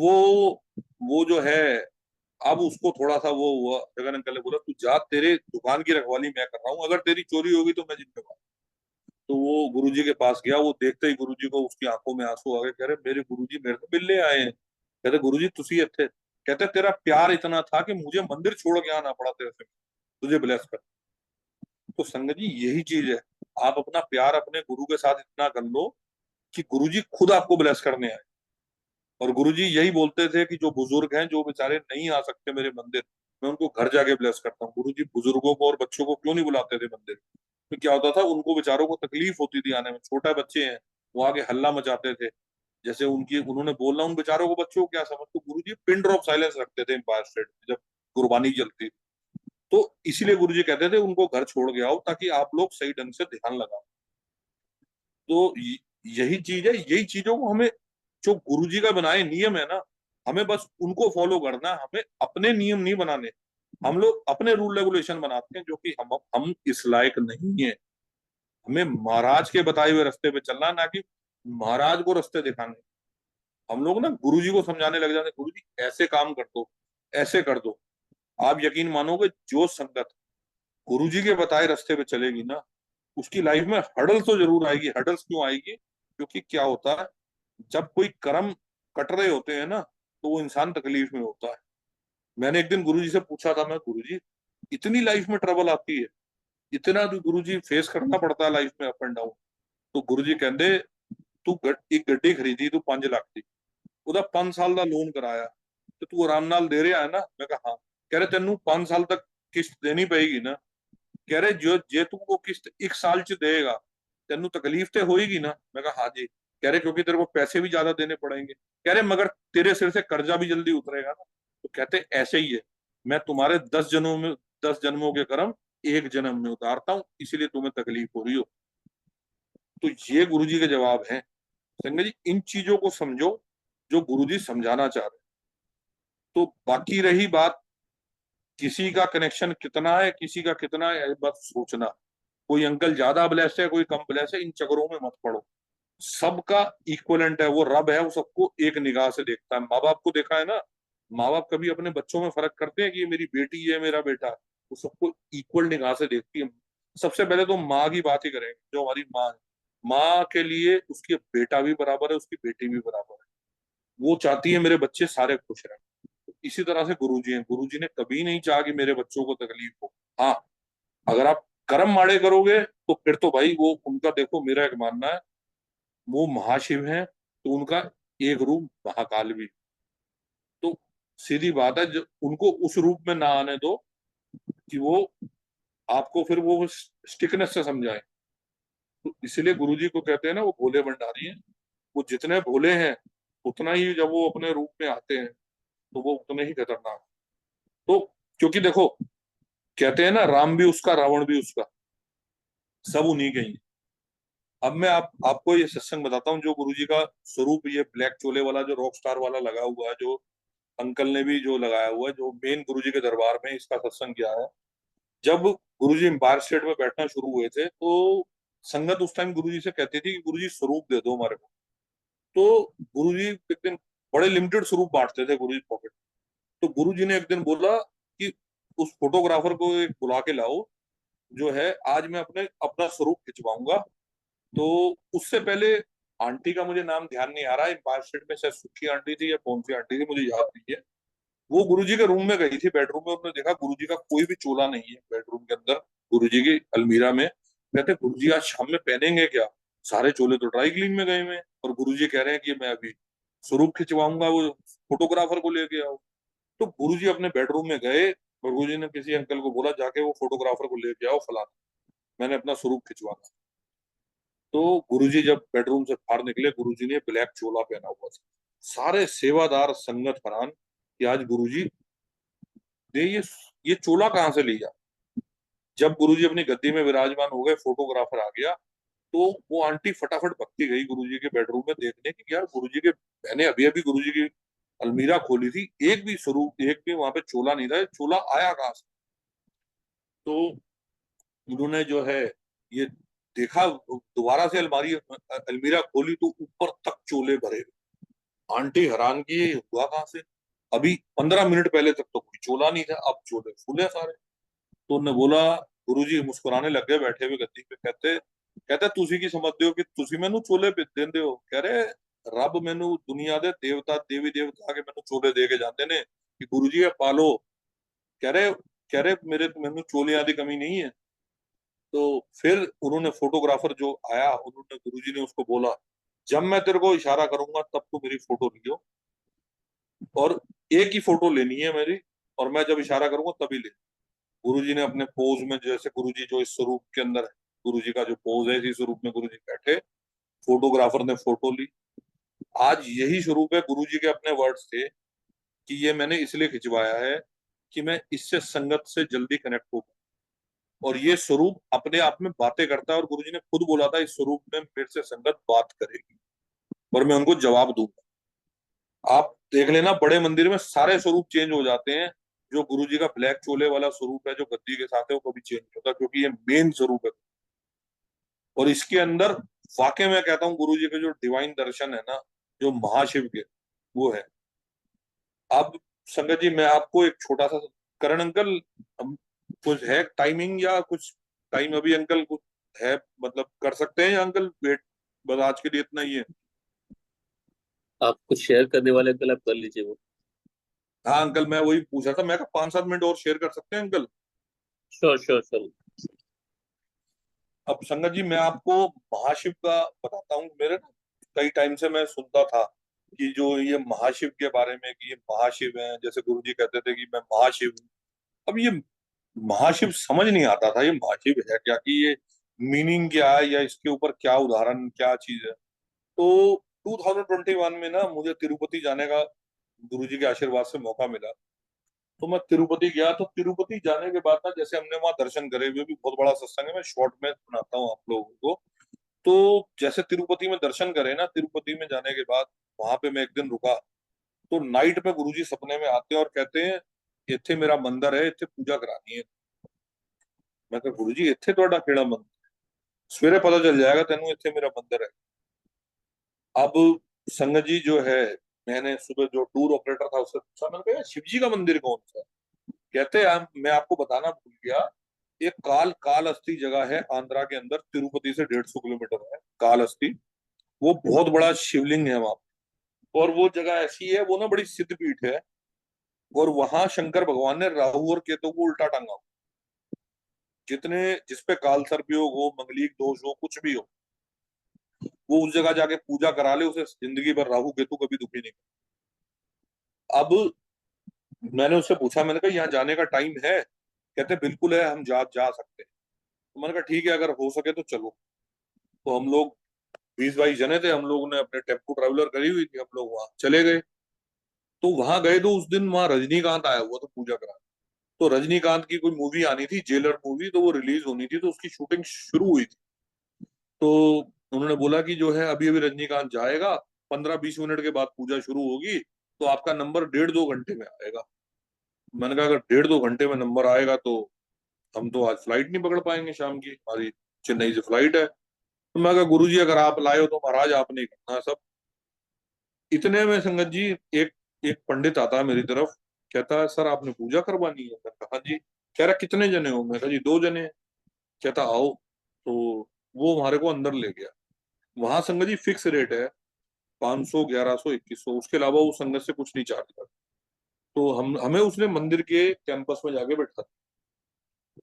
Speaker 1: वो जो है, अब उसको थोड़ा सा वो हुआ। छगन अंकल ने बोला तू जा, तेरे दुकान की रखवाली मैं कर रहा हूँ, अगर तेरी चोरी होगी तो मैं जिम्मेवार। तो वो गुरुजी के पास गया, वो देखते ही गुरुजी को, उसकी आंखों में आंसू आ गए। कह रहे मेरे गुरुजी मेरे को मिलने आए हैं। कहते गुरुजी तुसी थे। कहते तेरा प्यार इतना था कि मुझे मंदिर छोड़ के आना पड़ा तेरे से, तुझे ब्लेस कर। तो संगत जी यही चीज है, आप अपना प्यार अपने गुरु के साथ इतना कर लो कि गुरुजी खुद आपको ब्लेस करने आए। और गुरुजी यही बोलते थे कि जो बुजुर्ग हैं, जो बेचारे नहीं आ सकते मेरे मंदिर, मैं उनको घर जाके ब्लेस करता हूँ। गुरुजी बुजुर्गों को और बच्चों को क्यों नहीं बुलाते थे मंदिर? तो क्या होता था, उनको बेचारों को तकलीफ होती थी आने में, छोटे बच्चे हैं, वो आगे हल्ला मचाते थे। जैसे उनकी उन्होंने बोलना, उन बेचारों को, बच्चों को क्या समझ, तो गुरुजी पिन ड्रॉप साइलेंस रखते थे एम्पायर स्टेट में जब कुर्बानी चलती। तो इसीलिए गुरुजी कहते थे उनको घर छोड़ के आओ, ताकि आप लोग सही ढंग से ध्यान लगाओ। तो यही चीज है, यही चीजों को हमें, जो गुरुजी का बनाए नियम है ना, हमें बस उनको फॉलो करना है, हमें अपने नियम नहीं बनाने। हम लोग अपने रूल रेगुलेशन बनाते हैं, जो कि हम इस लायक नहीं है। हमें महाराज के बताए हुए रास्ते पे चलना, ना कि महाराज को रास्ते दिखाने। हम लोग ना गुरु जी को समझाने लग जाते, गुरु जी ऐसे काम कर दो, ऐसे कर दो। आप यकीन मानोगे, जो संगत गुरु जी के बताए रास्ते पे चलेगी ना, उसकी लाइफ में हडल तो जरूर आएगी। हडल्स क्यों आएगी? क्योंकि क्या होता है, जब कोई कर्म कट रहे होते हैं ना, तो वो इंसान तकलीफ में होता है। मैंने एक दिन गुरुजी से पूछा था, मैं गुरुजी इतनी लाइफ में ट्रबल आती है, इतना तो गुरुजी फेस करना पड़ता है लाइफ में, अप एंड डाउन। तो गुरुजी कहते, तू एक गड्डी खरीदी तू 5 लाख की, ਉਹਦਾ 5 साल का लोन कराया, तो तू आराम नाल दे रहा है ना? मैं कहा हाँ। कह रहे तेनू 5 साल तक किस्त देनी पड़ेगी ना? कह रहे जो जे तू वो किस्त 1 साल च देगा, तेनू तकलीफ तो होएगी ना? मैं कहा हाँ जी। कह रहे क्योंकि तेरे को पैसे भी ज्यादा देने पड़ेंगे। कह रहे मगर तेरे सिर से कर्जा भी जल्दी उतरेगा ना। तो कहते ऐसे ही है, मैं तुम्हारे 10 जन्मों में, 10 जन्मों के कर्म एक जन्म में उतारता हूँ, इसीलिए तुम्हें तकलीफ हो रही हो। तो ये गुरुजी के जवाब हैं। संगत जी, इन चीजों को समझो जो गुरुजी समझाना चाह रहे हैं। तो बाकी रही बात, किसी का कनेक्शन कितना है, किसी का कितना है, बस सोचना। कोई अंकल ज्यादा ब्लेस है, कोई कम ब्लेस है, इन चक्करों में मत पड़ो। सबका इक्वलेंट है, वो रब है, वो सबको एक निगाह से देखता है। माँ बाप को देखा है ना, माँ बाप कभी अपने बच्चों में फर्क करते हैं कि ये मेरी बेटी है, मेरा बेटा है? वो सबको इक्वल निगाह से देखती है। सबसे पहले तो माँ की बात ही करेंगे, जो हमारी माँ है। माँ के लिए उसकी बेटा भी बराबर है, उसकी बेटी भी बराबर है। वो चाहती है मेरे बच्चे सारे खुश रहें। तो इसी तरह से गुरुजी हैं, गुरुजी ने कभी नहीं चाहा कि मेरे बच्चों को तकलीफ हो। हाँ, अगर आप कर्म माड़े करोगे तो फिर तो भाई वो उनका, देखो मेरा एक मानना है, वो महाशिव हैं, तो उनका एक रूप महाकाल भी। तो सीधी बात है, जो उनको उस रूप में ना आने दो कि वो आपको फिर वो स्टिकनेस से समझाए। तो इसलिए गुरुजी को कहते हैं ना, वो भोले भंडारी हैं। वो जितने भोले हैं, उतना ही जब वो अपने रूप में आते हैं तो वो उतने ही खतरनाक। तो क्योंकि देखो, कहते हैं ना, राम भी उसका रावण भी उसका, सब उन्हीं के ही हैं। अब मैं आपको ये सत्संग बताता हूँ, जो गुरुजी का स्वरूप, ये ब्लैक चोले वाला जो रॉक स्टार वाला लगा हुआ है, जो अंकल ने भी जो लगाया हुआ है, जो मेन गुरुजी के दरबार में इसका सत्संग किया है। जब गुरुजी एम्पायर स्टेट में बैठना शुरू हुए थे, तो संगत उस टाइम गुरुजी से कहती थी कि गुरुजी स्वरूप दे दो हमारे को। तो गुरुजी एक दिन, बड़े लिमिटेड स्वरूप बांटते थे गुरुजी पॉकेट। तो गुरुजी ने एक दिन बोला कि उस फोटोग्राफर को एक बुला के लाओ, जो है आज मैं अपने अपना स्वरूप खिंचवाऊंगा। तो उससे पहले, आंटी का मुझे नाम ध्यान नहीं आ रहा है, एम्पायर स्टेट में शायद सुखी आंटी थी या कौन सी आंटी थी, मुझे याद नहीं है। वो गुरुजी के रूम में गई थी, बेडरूम में, उन्होंने देखा गुरुजी का कोई भी चोला नहीं है बेडरूम के अंदर, गुरुजी की अलमीरा में। कहते गुरुजी आज शाम में पहनेंगे क्या? सारे चोले तो ड्राई क्लीन में गए हुए हैं, और गुरुजी कह रहे हैं कि मैं अभी स्वरूप खिंचवाऊंगा, वो फोटोग्राफर को लेके आओ। तो गुरुजी अपने बेडरूम में गए, और गुरुजी ने किसी अंकल को बोला जाके वो फोटोग्राफर को लेके आओ फलाना, मैंने अपना स्वरूप खिंचवाना। तो गुरुजी जब बेडरूम से बाहर निकले, गुरुजी ने ब्लैक चोला पहना हुआ था। सारे सेवादार संगत हैरान कि आज गुरुजी ने ये चोला कहाँ से लिया। जब गुरुजी अपनी गद्दी में विराजमान हो गए, फोटोग्राफर आ गया, तो वो आंटी फटाफट भगती गई गुरुजी के बेडरूम में देखने की, यार गुरुजी के, मैंने अभी अभी गुरुजी की अलमीरा खोली थी, एक भी स्वरूप, एक भी वहां पे चोला नहीं था, चोला आया कहाँ से? तो उन्होंने जो है ये देखा, दोबारा से अलमारी अलमीरा खोली तो ऊपर तक चोले भरे। आंटी हैरान की, ये हुआ कहाँ से? अभी 15 मिनट पहले तक तो कोई चोला नहीं था, अब चोले फूले सारे। तो उन्होंने बोला, गुरुजी मुस्कुराने लग गए बैठे हुए गद्दी पे, कहते कहते तुसी की समझते हो कि तुसी मैनू चोले देंदे हो? कह रहे रब मैनू दुनिया दे देवता देवी देवता के मैनू चोले दे के जाते ने कि गुरुजी ये पालो। कह रहे कह रहे मेरे मैनू चोलियां की कमी नहीं है। तो फिर उन्होंने, फोटोग्राफर जो आया, उन्होंने, गुरुजी ने उसको बोला, जब मैं तेरे को इशारा करूंगा तब तू मेरी फोटो लियो, और एक ही फोटो लेनी है मेरी, और मैं जब इशारा करूंगा तभी ले। गुरुजी ने अपने पोज में, जैसे गुरुजी जो इस स्वरूप के अंदर है, गुरुजी का जो पोज है, इसी स्वरूप में गुरुजी बैठे, फोटोग्राफर ने फोटो ली। आज यही स्वरूप है, गुरुजी के अपने वर्ड्स थे कि ये मैंने इसलिए खिंचवाया है कि मैं इससे संगत से जल्दी कनेक्ट हो पाऊं। और ये स्वरूप अपने आप में बातें करता है, और गुरुजी ने खुद बोला था, इस स्वरूप में मेरे से संगत बात करेगी और मैं उनको जवाब दूंगा। आप देख लेना, बड़े मंदिर में सारे स्वरूप चेंज हो जाते हैं, जो गुरुजी का ब्लैक चोले वाला स्वरूप है जो गद्दी के साथ है, वो कभी चेंज नहीं होता, क्योंकि ये मेन स्वरूप है। और इसके अंदर वाकई में कहता हूँ गुरु जी के जो डिवाइन दर्शन है ना, जो महाशिव के, वो है। अब संगत जी मैं आपको एक छोटा सा, करण अंकल, कुछ है टाइमिंग या कुछ टाइम अभी अंकल कुछ है, मतलब कर सकते हैं या अंकल वेट, बस आज के लिए इतना ही है।
Speaker 2: आप कुछ शेयर करने वाले अंकल, आप कर लीजिए वो।
Speaker 1: हाँ अंकल, मैं वही पूछ रहा था, मैं 5-7 मिनट और शेयर कर सकते हैं अंकल।
Speaker 2: Sure sure sure.
Speaker 1: अब संगत जी मैं आपको महाशिव का बताता हूँ। मेरे ना कई टाइम से मैं सुनता था कि जो ये महाशिव के बारे में, कि ये महाशिव हैं, जैसे गुरु जी कहते थे कि मैं महाशिव हूँ। अब ये महाशिव समझ नहीं आता था, ये महाशिव है क्या, कि ये मीनिंग क्या है, या इसके ऊपर क्या उदाहरण, क्या चीज है। तो 2021 में ना मुझे तिरुपति जाने का गुरु जी के आशीर्वाद से मौका मिला। तो मैं तिरुपति गया। तो तिरुपति जाने के बाद ना, जैसे हमने वहां दर्शन करे, हुए भी बहुत बड़ा सत्संग है, मैं शॉर्ट में सुनाता हूँ आप लोगों को। तो जैसे तिरुपति में दर्शन करे ना, तिरुपति में जाने के बाद वहां पे मैं एक दिन रुका। तो नाइट में गुरुजी सपने में आते हैं और कहते हैं, इत्थे मेरा मंदिर है, इत्थे पूजा करानी है। मैं कहा गुरुजी इत्थे ਤੁਹਾਡਾ ਕਿਹੜਾ मंदिर, सवेरे पता चल जाएगा तेनू इत्थे मेरा मंदिर है। अब संगत जी जो है, मैंने सुबह जो टूर ऑपरेटर था उससे पूछा, मैंने कहा "यार, शिव जी का मंदिर कौन सा है?" कहते हैं मैं आपको बताना भूल गया, एक काल अस्थि जगह है आंध्रा के अंदर, तिरुपति से 150 किलोमीटर है काल अस्थि। वो बहुत बड़ा शिवलिंग है वहां पे। और वो जगह ऐसी है, वो ना बड़ी सिद्ध पीठ है। और वहां शंकर भगवान ने राहु और केतु को उल्टा टांगा हुआ। जितने जिसपे काल सर्प योग हो, मंगलिक दोष हो, कुछ भी हो, वो उस जगह जाके पूजा करा ले, उसे जिंदगी भर राहु केतु कभी दुखी नहीं। अब मैंने उससे पूछा, मैंने कहा यहाँ जाने का टाइम है? कहते बिल्कुल है, हम जा जा सकते हैं। तो मैंने कहा ठीक है, अगर हो सके तो चलो। तो हम लोग 20-22 जने थे, हम लोगों ने अपने टेम्पो ट्रैवलर करी हुई थी, हम लोग वहां चले गए। तो वहां गए तो उस दिन वहां रजनीकांत आया हुआ था पूजा करा। तो रजनीकांत की कोई मूवी आनी थी, जेलर मूवी, तो वो रिलीज होनी थी, तो उसकी शूटिंग शुरू हुई थी। तो उन्होंने बोला कि जो है अभी अभी रजनीकांत जाएगा, 15-20 मिनट के बाद पूजा शुरू होगी, तो आपका नंबर 1.5-2 घंटे में आएगा। मैंने कहा अगर 1.5-2 घंटे में नंबर आएगा तो हम तो आज फ्लाइट नहीं पकड़ पाएंगे शाम की, हमारी चेन्नई से फ्लाइट है। तो मैं कहा गुरु जी अगर आप लाए हो तो महाराज आपने ही करना है सब। इतने में संगत जी एक एक पंडित आता है मेरी तरफ, कहता है सर आपने पूजा करवानी है? मैं कहा हाँ जी। कह रहा कितने जने हो? मैं कहा जी 2 जने हैं। कहता आओ। तो वो हमारे को अंदर ले गया। वहां संगत जी फिक्स रेट है, 500, 1100, 2100, उसके अलावा वो संगत से कुछ नहीं चार्ज करता। तो हम हमें उसने मंदिर के कैंपस में जाके बैठा।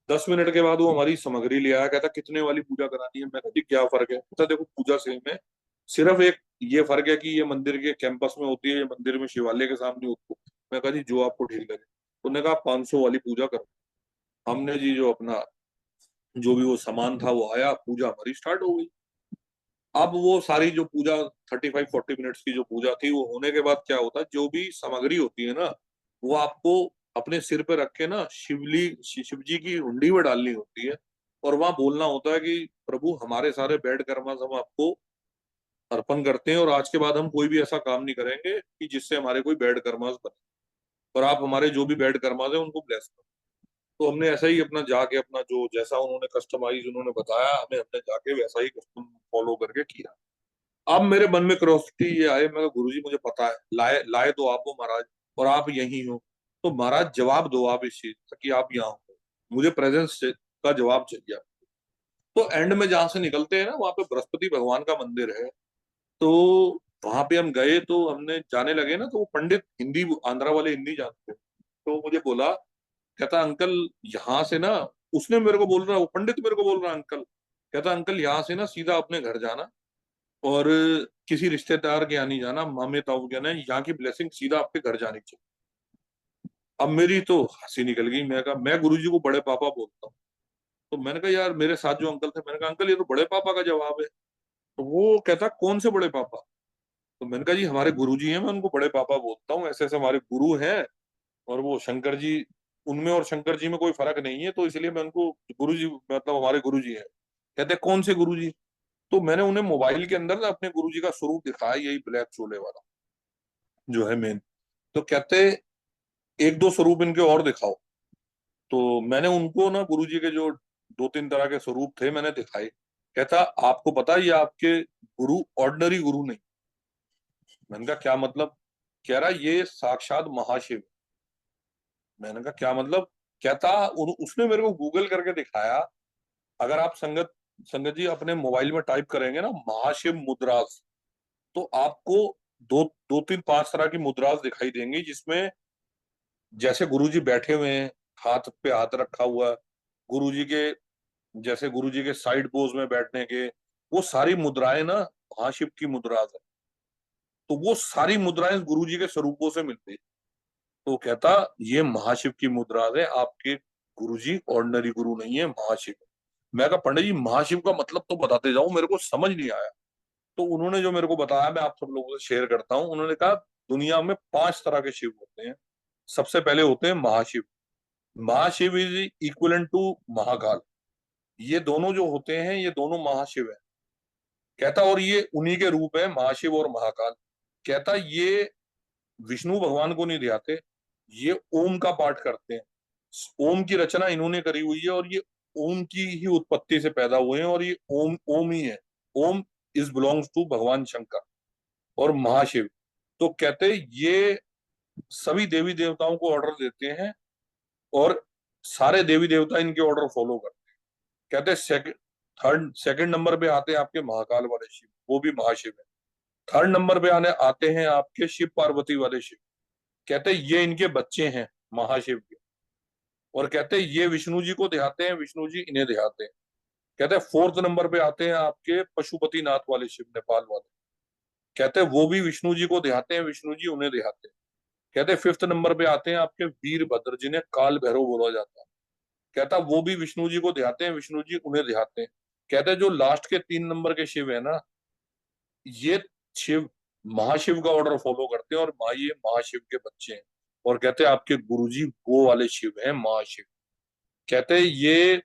Speaker 1: 10 मिनट के बाद वो हमारी सामग्री ले आया, कहता कितने वाली पूजा करानी है? मैं कहा जी क्या फर्क है? कहता देखो पूजा सेम है, सिर्फ एक ये फर्क है कि ये मंदिर के कैंपस में होती है, ये मंदिर में शिवालय के सामने होती है। मैं कहा जी जो आपको ठीक लगे। उन्होंने कहा 500 वाली पूजा करो। हमने जी जो अपना जो भी वो सामान था वो आया, पूजा हमारी स्टार्ट हो गई। अब वो सारी जो पूजा 35-40 मिनट्स की जो पूजा थी, वो होने के बाद क्या होता है, जो भी सामग्री होती है ना, वो आपको अपने सिर पे रख के ना शिव जी की हुंडी में डालनी होती है। और वहां बोलना होता है कि प्रभु हमारे सारे बैड कर्म हम आपको अर्पण करते हैं, और आज के बाद हम कोई भी ऐसा काम नहीं करेंगे कि जिससे हमारे कोई बैड कर्मास बने, और आप हमारे जो भी बैड कर्मास है उनको ब्लेस करो। तो हमने ऐसा ही अपना जाके, अपना जो जैसा उन्होंने कस्टमाइज उन्होंने बताया हमें, हमने जाके वैसा ही कस्टम फॉलो करके किया। अब मेरे मन में क्रोसिटी ये आए, मैं गुरु जी मुझे पता है लाए लाए तो आप हो महाराज, और आप यही हो, तो महाराज जवाब दो आप इस चीज का कि आप यहाँ हो। मुझे प्रेजेंस का जवाब चाहिए। तो एंड में जहां से निकलते हैं ना, वहां पे बृहस्पति भगवान का मंदिर है। तो वहां पे हम गए, तो हमने जाने लगे ना, तो वो पंडित हिंदी, आंध्रा वाले हिंदी जानते हैं। तो मुझे बोला, कहता अंकल यहाँ से ना, उसने मेरे को बोल रहा, वो पंडित मेरे को बोल रहा अंकल, कहता अंकल यहाँ से ना सीधा अपने घर जाना, और किसी रिश्तेदार के यहाँ नहीं जाना, मामे ताऊ के नहीं, यहाँ की ब्लेसिंग सीधा आपके घर जानी चाहिए। अब मेरी तो हंसी निकल गई। मैं कहा मैं गुरुजी को बड़े पापा बोलता हूँ। तो मैंने कहा यार मेरे साथ जो अंकल थे, मैंने कहा अंकल ये तो बड़े पापा का जवाब है। तो वो कहता कौन से बड़े पापा? तो मैंने कहा जी हमारे गुरुजी हैं, मैं उनको बड़े पापा बोलता हूँ, ऐसे ऐसे हमारे गुरु हैं। और वो शंकर जी, उनमें और शंकर जी में कोई फर्क नहीं है, तो इसलिए मैं उनको गुरु जी, मतलब हमारे गुरु जी है। कहते कौन से गुरु जी? तो मैंने उन्हें मोबाइल के अंदर ना अपने गुरु जी का स्वरूप दिखाया, यही ब्लैक चोले वाला जो है मेन। तो कहते एक दो स्वरूप इनके और दिखाओ। तो मैंने उनको ना गुरु जी के जो 2-3 तरह के स्वरूप थे मैंने दिखाए। कहता आपको पता है ये आपके गुरु ऑर्डिनरी गुरु नहीं। मैंने कहा क्या मतलब? कह रहा ये साक्षात महाशिव। मैंने कहा क्या मतलब? कहता उसने मेरे को गूगल करके दिखाया। अगर आप संगत संगत जी अपने मोबाइल में टाइप करेंगे ना महाशिव मुद्रास, तो आपको दो दो तीन पांच तरह की मुद्रास दिखाई देंगी, जिसमें जैसे गुरुजी बैठे हुए हैं, हाथ पे हाथ रखा हुआ है, गुरुजी के जैसे गुरुजी के साइड पोज में बैठने के, वो सारी मुद्राएं ना महाशिव की मुद्रास है। तो वो सारी मुद्राएं गुरुजी के स्वरूपों से मिलती है। तो कहता ये महाशिव की मुद्रा है, आपके गुरुजी ऑर्डिनरी गुरु नहीं है, महाशिव है। मैं कहा पंडित जी महाशिव का मतलब तो बताते जाओ, मेरे को समझ नहीं आया। तो उन्होंने जो मेरे को बताया मैं आप सब लोगों से शेयर करता हूँ। उन्होंने कहा दुनिया में पांच तरह के शिव होते हैं। सबसे पहले होते हैं महाशिव। महाशिव इज इक्वलेंट टू महाकाल। ये दोनों जो होते हैं ये दोनों महाशिव है। कहता और ये उन्हीं के रूप है, महाशिव और महाकाल। कहता ये विष्णु भगवान को नहीं दिखाते, ये ओम का पाठ करते हैं। ओम की रचना इन्होंने करी हुई है, और ये ओम की ही उत्पत्ति से पैदा हुए हैं, और ये ओम ओम ही है। ओम इज बिलोंग्स टू भगवान शंकर और महाशिव। तो कहते ये सभी देवी देवताओं को ऑर्डर देते हैं, और सारे देवी देवता इनके ऑर्डर फॉलो करते हैं। कहते सेकंड नंबर पे आते हैं आपके महाकाल वाले शिव, वो भी महाशिव है। थर्ड नंबर पे आने आते हैं आपके शिव पार्वती वाले शिव। कहते ये इनके बच्चे हैं महाशिव के। और कहते ये विष्णु जी को दिखाते हैं, विष्णु जी इन्हें दिखाते हैं। कहते फोर्थ नंबर पे आते हैं आपके पशुपति नाथ वाले शिव, नेपाल वाले। कहते वो भी विष्णु जी को दिखाते हैं, विष्णु जी उन्हें दिखाते हैं। कहते फिफ्थ नंबर पे आते हैं आपके वीरभद्र, जिन्हें काल भैरव बोला जाता है। कहता वो भी विष्णु जी को दिखाते हैं, विष्णु जी उन्हें दिखाते हैं। कहते जो लास्ट के 3 नंबर के शिव है ना, ये शिव महाशिव का ऑर्डर फॉलो करते हैं, और ये महाशिव के बच्चे हैं। और कहते हैं आपके गुरुजी वो वाले शिव हैं महाशिव। कहते हैं ये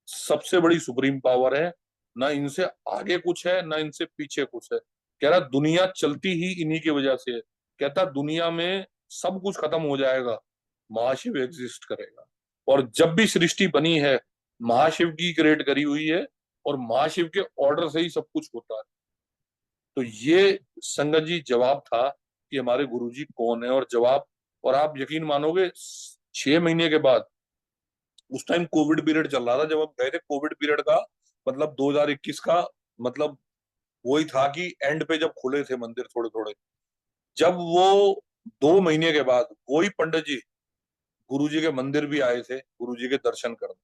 Speaker 1: सबसे बड़ी सुप्रीम पावर है, ना इनसे आगे कुछ है ना इनसे पीछे कुछ है। कह रहा दुनिया चलती ही इन्हीं की वजह से है। कहता दुनिया में सब कुछ खत्म हो जाएगा, महाशिव एग्जिस्ट करेगा। और जब भी सृष्टि बनी है महाशिव की क्रिएट करी हुई है, और महाशिव के ऑर्डर से ही सब कुछ होता है। तो ये संगत जी जवाब था कि हमारे गुरुजी कौन है। और जवाब, और आप यकीन मानोगे 6 महीने के बाद, उस टाइम कोविड पीरियड चल रहा था जब हम गए थे, कोविड पीरियड का मतलब 2021 का, मतलब वही था कि एंड पे जब खुले थे मंदिर थोड़े थोड़े, जब वो 2 महीने के बाद वही पंडित जी गुरुजी के मंदिर भी आए थे गुरुजी के दर्शन करने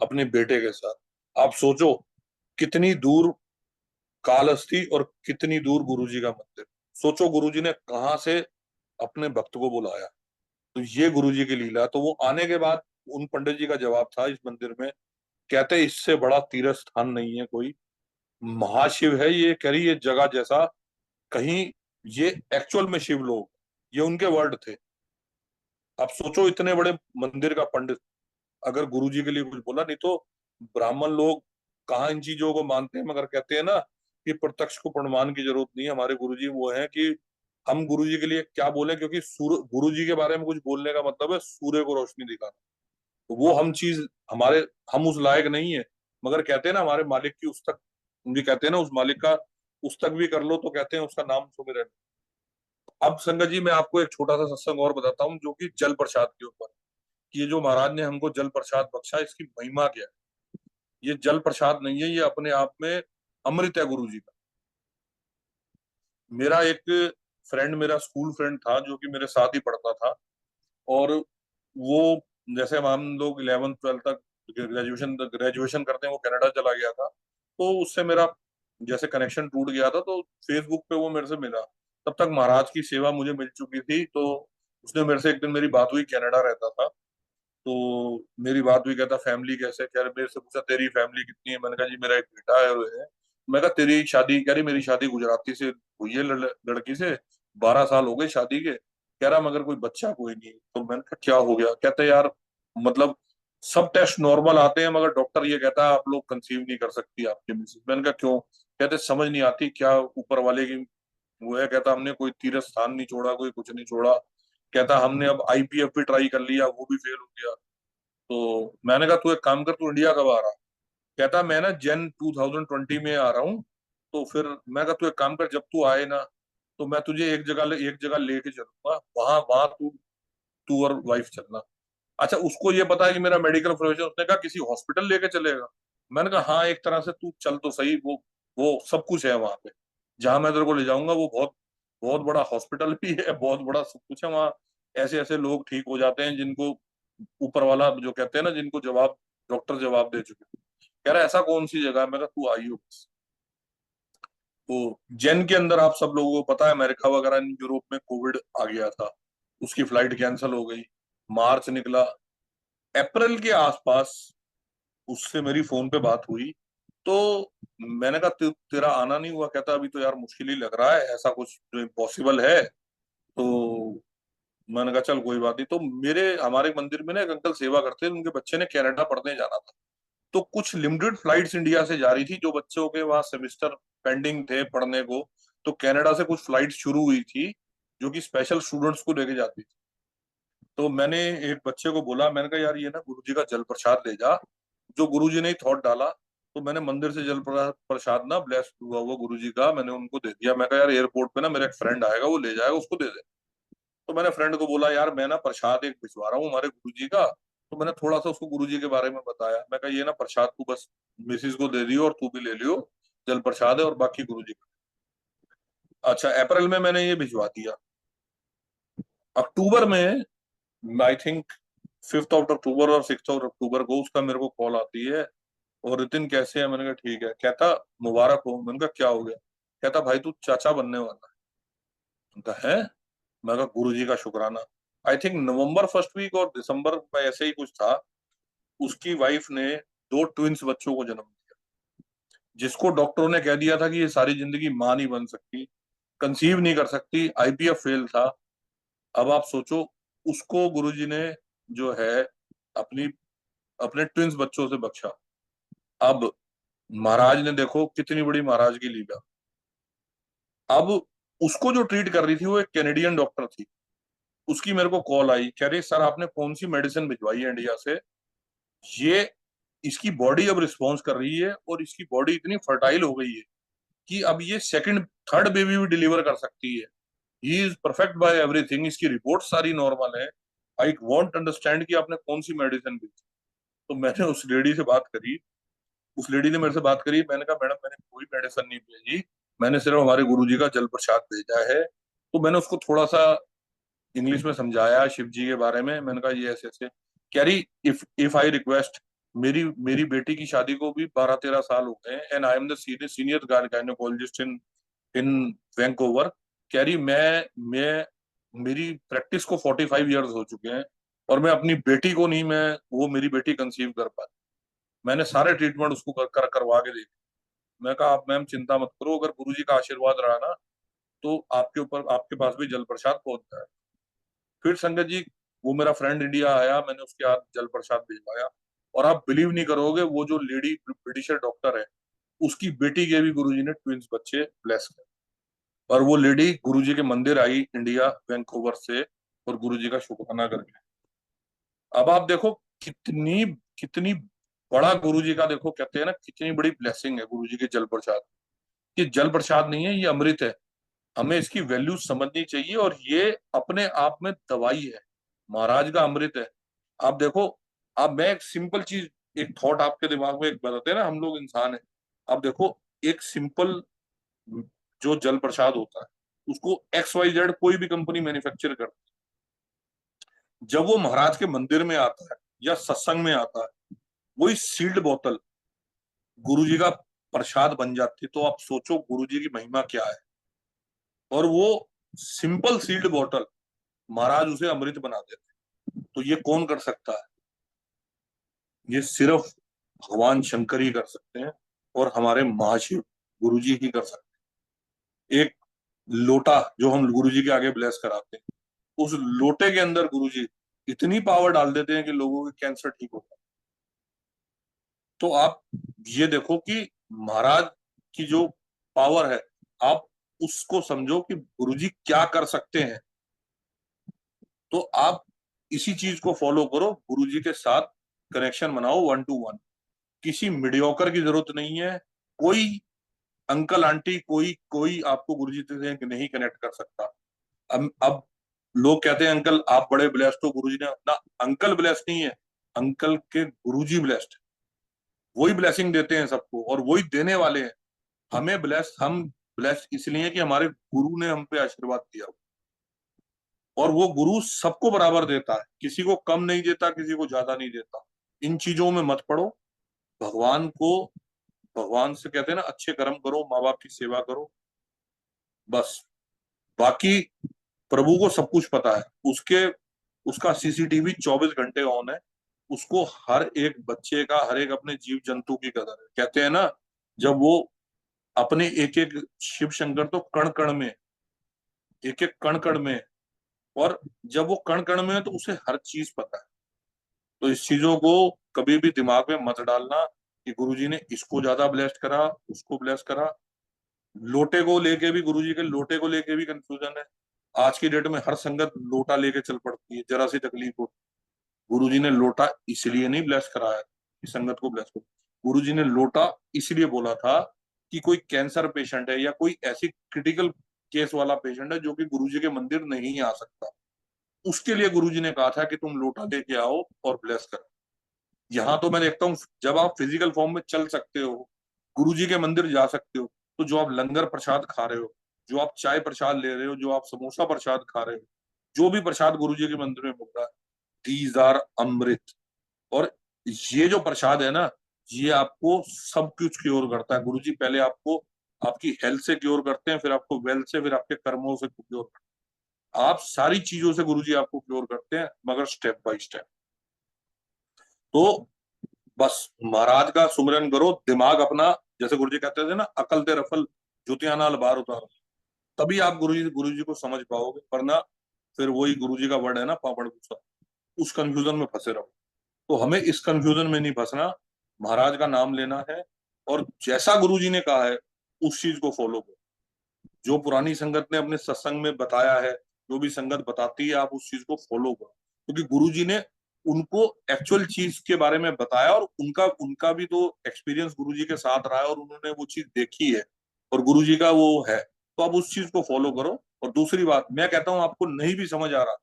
Speaker 1: अपने बेटे के साथ। आप सोचो कितनी दूर कालहस्ती और कितनी दूर गुरुजी का मंदिर। सोचो गुरुजी ने कहाँ से अपने भक्त को बुलाया। तो ये गुरुजी की लीला। तो वो आने के बाद उन पंडित जी का जवाब था इस मंदिर में, कहते इससे बड़ा तीर्थ स्थान नहीं है कोई, महाशिव है ये। कह रही ये जगह जैसा कहीं, ये एक्चुअल में शिव लोग, ये उनके वर्ड थे। आप सोचो इतने बड़े मंदिर का पंडित अगर गुरुजी के लिए कुछ बोला। नहीं तो ब्राह्मण लोग कहाँ इन चीजों को मानते हैं, मगर कहते हैं ना कि प्रत्यक्ष को प्रमाण की जरूरत नहीं है। हमारे गुरुजी वो है कि हम गुरुजी के लिए क्या बोले, क्योंकि गुरुजी के बारे में कुछ बोलने का मतलब है सूर्य को रोशनी दिखाना। तो वो हम चीज हमारे, हम उस लायक नहीं है। मगर कहते हैं ना हमारे मालिक की उस तक, भी कहते हैं ना उस मालिक का उस तक भी कर लो तो कहते हैं उसका नाम सुमिरन। अब संगत जी मैं आपको एक छोटा सा सत्संग और बताता हूँ जो कि जल प्रसाद के ऊपर। कि ये जो महाराज ने हमको जल प्रसाद बख्शा, इसकी महिमा क्या है। ये जल प्रसाद नहीं है, ये अपने आप में अमृत है गुरु जी का। मेरा एक फ्रेंड, मेरा स्कूल फ्रेंड था जो कि मेरे साथ ही पढ़ता था। और वो जैसे हम लोग 11th 12th तक ग्रेजुएशन ग्रेजुएशन करते हैं, वो कनाडा चला गया था। तो उससे मेरा जैसे कनेक्शन टूट गया था, तो फेसबुक पे वो मेरे से मिला। तब तक महाराज की सेवा मुझे मिल चुकी थी। तो उसने मेरे से एक दिन, मेरी बात हुई, कनाडा रहता था। तो मेरी बात हुई, कहता फैमिली कैसे, कह रहे, मेरे से पूछा तेरी फैमिली कितनी है। मैंने कहा जी मेरा एक बेटा है वो है। मैं कहा तेरी शादी, कह रही मेरी शादी गुजराती से हुई है, लड़की से, 12 साल हो गए शादी के। कह रहा मगर कोई बच्चा कोई नहीं। तो मैंने कहा क्या हो गया? कहते यार मतलब सब टेस्ट नॉर्मल आते हैं, मगर डॉक्टर ये कहता है आप लोग कंसीव नहीं कर सकती आपके मिसेज। मैंने कहा क्यों? कहते समझ नहीं आती क्या ऊपर वाले की वो है। कहता हमने कोई तीर्थ स्थान नहीं छोड़ा, कोई कुछ नहीं छोड़ा। कहता हमने अब आईपीएफ भी ट्राई कर लिया, वो भी फेल हो गया। तो मैंने कहा तू एक काम कर, तू इंडिया कब आ रहा? कहता मैं ना जन 2020 में आ रहा हूँ, तो फिर मैं कहा तू एक काम कर, जब तू आए ना तो मैं तुझे एक जगह लेके चलूंगा, वहां वहां तू तू और वाइफ चलना। अच्छा, उसको ये पता है कि मेरा मेडिकल प्रोफेशन, उसने कहा किसी हॉस्पिटल लेके चलेगा। मैंने कहा हाँ, एक तरह से तू चल तो सही, वो सब कुछ है वहां पे, जहां मैं तेरे को ले जाऊंगा वो बहुत बहुत बड़ा हॉस्पिटल भी है, बहुत बड़ा सब कुछ है वहाँ। ऐसे ऐसे लोग ठीक हो जाते हैं जिनको ऊपर वाला जो कहते हैं ना, जिनको जवाब डॉक्टर जवाब दे चुके हैं। कह रहा है ऐसा कौन सी जगह है, मैं कहा तू आइयो बस। तो जैन के अंदर आप सब लोगों को पता है, अमेरिका वगैरह यूरोप में कोविड आ गया था, उसकी फ्लाइट कैंसिल हो गई, मार्च निकला, अप्रैल के आसपास उससे मेरी फोन पे बात हुई। तो मैंने कहा तेरा आना नहीं हुआ? कहता अभी तो यार मुश्किल ही लग रहा है, ऐसा कुछ जो इम्पॉसिबल है। तो मैंने कहा चल कोई बात नहीं। तो मेरे हमारे मंदिर में ना एक अंकल सेवा करते हैं, उनके बच्चे ने कनाडा पढ़ने जाना था। तो कुछ लिमिटेड फ्लाइट्स इंडिया से जा रही थी, जो बच्चों के वहां सेमेस्टर पेंडिंग थे पढ़ने को। तो कनाडा से कुछ फ्लाइट शुरू हुई थी जो कि स्पेशल स्टूडेंट्स को लेके जाती थी। तो मैंने एक बच्चे को बोला, मैंने कहा यार ये ना गुरुजी का जल प्रसाद ले जा, जो गुरुजी ने थॉट डाला। तो मैंने मंदिर से जल प्रसाद ना ब्लेस हुआ हुआ गुरुजी का मैंने उनको दे दिया। मैं कहा यार एयरपोर्ट पे ना मेरा एक फ्रेंड आएगा, वो ले जाएगा, उसको दे दे। तो मैंने फ्रेंड को बोला यार मैं ना प्रसाद एक भिजवा रहा हूँ हमारे गुरुजी का। तो मैंने थोड़ा सा उसको गुरुजी के बारे में बताया, मैं कहा ये ना प्रसाद तू बस मिसिस को दे दियो और तू भी ले लियो, जल प्रसाद है और बाकी गुरुजी का। अच्छा, अप्रैल में मैंने ये भिजवा दिया। अक्टूबर में आई थिंक 5 अक्टूबर और 6 अक्टूबर को उसका मेरे को कॉल आती है, और रितिन कैसे है? मैंने कहा ठीक है। कहता मुबारक हो। मैंने कहा क्या हो गया? कहता भाई तू चाचा बनने वाला है। मैंने कहा है? मैं कहा गुरु जी का शुक्राना। I think November first week और दिसंबर में ऐसे ही कुछ था, उसकी वाइफ ने 2 ट्विंस बच्चों को जन्म दिया, जिसको डॉक्टरों ने कह दिया था कि ये सारी जिंदगी मां नहीं बन सकती, कंसीव नहीं कर सकती, आईपीएफ फेल था। अब आप सोचो, उसको गुरुजी ने जो है अपनी अपने ट्विंस बच्चों से बख्शा। अब महाराज ने देखो कितनी बड़ी महाराज की लीला। अब उसको जो ट्रीट कर रही थी वो एक कैनेडियन डॉक्टर थी। उसकी मेरे को कॉल आई, कह रही सर आपने कौन सी मेडिसिन भिजवाई है इंडिया से, ये इसकी बॉडी अब रिस्पॉन्स कर रही है और इसकी बॉडी इतनी फर्टाइल हो गई है कि अब ये सेकंड थर्ड बेबी भी डिलीवर कर सकती है। He is perfect by everything, इसकी रिपोर्ट सारी नॉर्मल है। आई वॉन्ट अंडरस्टैंड कि आपने कौन सी मेडिसिन भेजी। तो मैंने उस लेडी से बात करी, उस लेडी ने मेरे से बात करी। मैंने कहा मैडम मैंने कोई मेडिसिन नहीं भेजी, मैंने सिर्फ हमारे गुरुजी का जल प्रसाद भेजा है। तो मैंने उसको थोड़ा सा इंग्लिश में समझाया शिव जी के बारे में। मैंने कहा ये ऐसे ऐसे। कह रही इफ आई रिक्वेस्ट, मेरी मेरी बेटी की शादी को भी 12-13 साल हो गए, and I am the senior gynaecologist in in Vancouver. कह रही मैं मेरी प्रैक्टिस को 45 ईयर्स हो चुके हैं, और मैं अपनी बेटी को नहीं, मैं वो मेरी बेटी कंसीव कर पाई। मैंने सारे ट्रीटमेंट उसको करवा के देखे। मैं कहा आप मैम चिंता मत करो, अगर गुरुजी का आशीर्वाद रहा ना तो आपके ऊपर आपके पास भी जल प्रसाद पहुंच जाए। फिर संगत जी, वो मेरा फ्रेंड इंडिया आया, मैंने उसके हाथ जल प्रसाद भिजवाया, और आप बिलीव नहीं करोगे, वो जो लेडी ब्रिटिशर डॉक्टर है, उसकी बेटी के भी गुरुजी ने ट्विंस बच्चे ब्लेस करे। और वो लेडी गुरुजी के मंदिर आई इंडिया वैंकूवर से, और गुरुजी का शुक्राना करके। अब आप देखो कितनी कितनी बड़ा गुरुजी का, देखो कहते हैं ना कितनी बड़ी ब्लेसिंग है गुरुजी के जल प्रसाद। ये जल प्रसाद नहीं है, ये अमृत है। हमें इसकी वैल्यू समझनी चाहिए, और ये अपने आप में दवाई है, महाराज का अमृत है। आप देखो, आप मैं एक सिंपल चीज, एक थॉट आपके दिमाग में एक बताते हैं ना, हम लोग इंसान है। आप देखो, एक सिंपल जो जल प्रसाद होता है, उसको XYZ कोई भी कंपनी मैन्युफैक्चर करती है, जब वो महाराज के मंदिर में आता है या सत्संग में आता है, वही सील्ड बोतल गुरु जी का प्रसाद बन जाती है। तो आप सोचो गुरु जी की महिमा क्या है। और वो सिंपल सील्ड बोतल महाराज उसे अमृत बना देते। तो ये कौन कर सकता है? ये सिर्फ भगवान शंकर ही कर सकते हैं, और हमारे महाशिव गुरु जी ही कर सकते हैं। एक लोटा जो हम गुरु जी के आगे ब्लेस कराते हैं, उस लोटे के अंदर गुरु जी इतनी पावर डाल देते हैं कि लोगों के कैंसर ठीक होता है। तो आप ये देखो कि महाराज की जो पावर है, आप उसको समझो कि गुरुजी क्या कर सकते हैं। तो आप इसी चीज को फॉलो करो, गुरुजी के साथ कनेक्शन बनाओ 1 to 1। किसी मीडियोकर की जरूरत नहीं है। कोई अंकल आंटी कोई कोई आपको गुरुजी से नहीं कनेक्ट कर सकता। अब लोग कहते हैं अंकल आप बड़े ब्लेस्ड हो, गुरुजी ने ना। अंकल ब्लेस्ड नहीं है, अंकल के गुरुजी ब्लेस्ड। वही ब्लेसिंग देते हैं सबको और वही देने वाले हैं। हमें ब्लेस्ड, हम ब्लेस्ड इसलिए कि हमारे गुरु ने हम पे आशीर्वाद दिया। और वो गुरु सबको बराबर देता है, किसी को कम नहीं देता, किसी को ज्यादा नहीं देता। इन चीजों में मत पड़ो। भगवान को, भगवान से कहते हैं ना अच्छे कर्म करो, माँ बाप की सेवा करो, बस। बाकी प्रभु को सब कुछ पता है। उसके उसका सीसीटीवी 24 घंटे ऑन है। उसको हर एक बच्चे का, हर एक अपने जीव जंतु की कदर है। कहते हैं ना, जब वो अपने एक एक, शिव शंकर तो कण कण में, एक एक कण कण में, और जब वो कण कण में है तो उसे हर चीज पता है। तो इस चीजों को कभी भी दिमाग में मत डालना कि गुरुजी ने इसको ज्यादा ब्लेस्ड करा, उसको ब्लेस करा। लोटे को लेके भी, गुरुजी के लोटे को लेके भी कंफ्यूजन है। आज की डेट में हर संगत लोटा लेके चल पड़ती है, जरा सी तकलीफ हो। गुरुजी ने लोटा इसलिए नहीं ब्लेस कराया कि संगत को ब्लेस करो। गुरुजी ने लोटा इसलिए बोला था कि कोई कैंसर पेशेंट है या कोई ऐसी क्रिटिकल केस वाला पेशेंट है जो कि गुरुजी के मंदिर नहीं आ सकता, उसके लिए गुरुजी ने कहा था कि तुम लोटा लेके आओ और ब्लेस करो। यहाँ तो मैं देखता हूँ, जब आप फिजिकल फॉर्म में चल सकते हो, गुरुजी के मंदिर जा सकते हो, तो जो आप लंगर प्रसाद खा रहे हो, जो आप चाय प्रसाद ले रहे हो, जो आप समोसा प्रसाद खा रहे हो, जो भी प्रसाद गुरुजी के मंदिर में मिल रहा है, दीज आर अमृत। और ये जो प्रसाद है ना, ये आपको सब कुछ क्योर करता है। गुरुजी पहले आपको आपकी हेल्थ से क्योर करते हैं, फिर आपको वेल्थ से, फिर आपके कर्मों से क्योर करते हैं। आप सारी चीजों से गुरुजी आपको क्योर करते हैं, मगर स्टेप बाय स्टेप। तो बस महाराज का सुमिरन करो, दिमाग अपना, जैसे गुरुजी कहते थे ना, अकल ते रफल जुतिया नाल बाहर उतारो। तभी आप गुरुजी को समझ पाओगे, वरना फिर वही गुरुजी का वर्ड है ना, पापड़ गुस्सा, उस कंफ्यूजन में फंसे रहो। तो हमें इस कंफ्यूजन में नहीं फंसना, महाराज का नाम लेना है और जैसा गुरुजी ने कहा है उस चीज को फॉलो करो। जो पुरानी संगत ने अपने सत्संग में बताया है, जो भी संगत बताती है, आप उस चीज को फॉलो करो, क्योंकि गुरुजी ने उनको एक्चुअल चीज के बारे में बताया और उनका उनका भी तो एक्सपीरियंस गुरुजी के साथ रहा है और उन्होंने वो चीज देखी है और गुरुजी का वो है। तो आप उस चीज को फॉलो करो। और दूसरी बात मैं कहता हूँ, आपको नहीं भी समझ आ रहा,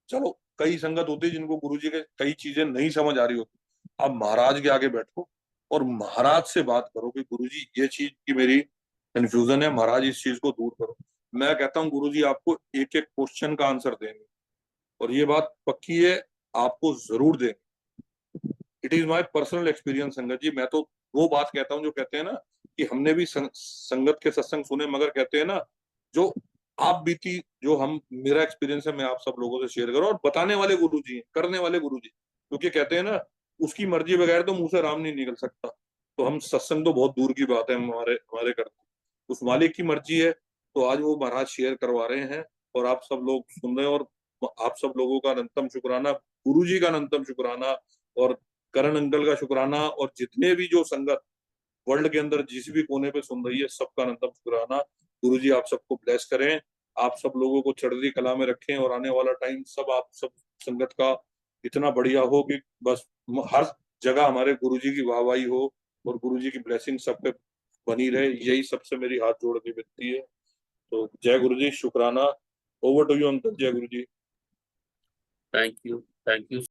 Speaker 1: चलो, कई संगत होती है जिनको गुरुजी के कई चीजें नहीं समझ आ रही होती, आप महाराज के आगे बैठो और महाराज से बात करो कि गुरुजी ये चीज की मेरी कंफ्यूजन है, महाराज इस चीज को दूर करो। मैं कहता हूँ गुरुजी आपको एक एक क्वेश्चन का आंसर देंगे, और ये बात पक्की है, आपको जरूर देंगे। It is my personal experience संगत जी। मैं तो वो बात कहता हूँ जो कहते हैं ना कि हमने भी संगत के सत्संग सुने, मगर कहते हैं ना, जो आप बीती, जो हम, मेरा एक्सपीरियंस है, मैं आप सब लोगों से शेयर करूं। और बताने वाले गुरुजी हैं, करने वाले गुरुजी, क्योंकि कहते हैं ना, उसकी मर्जी बगैर तो मुंह से राम नहीं निकल सकता। तो हम सत्संग तो बहुत दूर की बात है, हमारे हमारे करते, उस मालिक की मर्जी है। तो आज वो महाराज शेयर करवा रहे हैं और आप सब लोग सुन रहे हैं, और आप सब लोगों का अनंतम शुक्राना, गुरुजी का अनंतम शुक्राना, और करण अंकल का शुक्राना, और जितने भी जो संगत वर्ल्ड के अंदर जिस भी कोने पे सुन रही है, सबका अनंतम शुक्राना। गुरुजी आप सबको ब्लेस करें, आप सब लोगों को चढ़ती कला में रखें, और आने वाला टाइम सब आप सब संगत का इतना बढ़िया हो कि बस हर जगह हमारे गुरुजी की वाहवाही हो और गुरुजी की ब्लेसिंग सब पे बनी रहे। यही सबसे मेरी हाथ जोड़ के विनती है। तो जय गुरुजी, शुक्राना। Over to you uncle. जय गुरुजी।
Speaker 2: Thank you, thank you.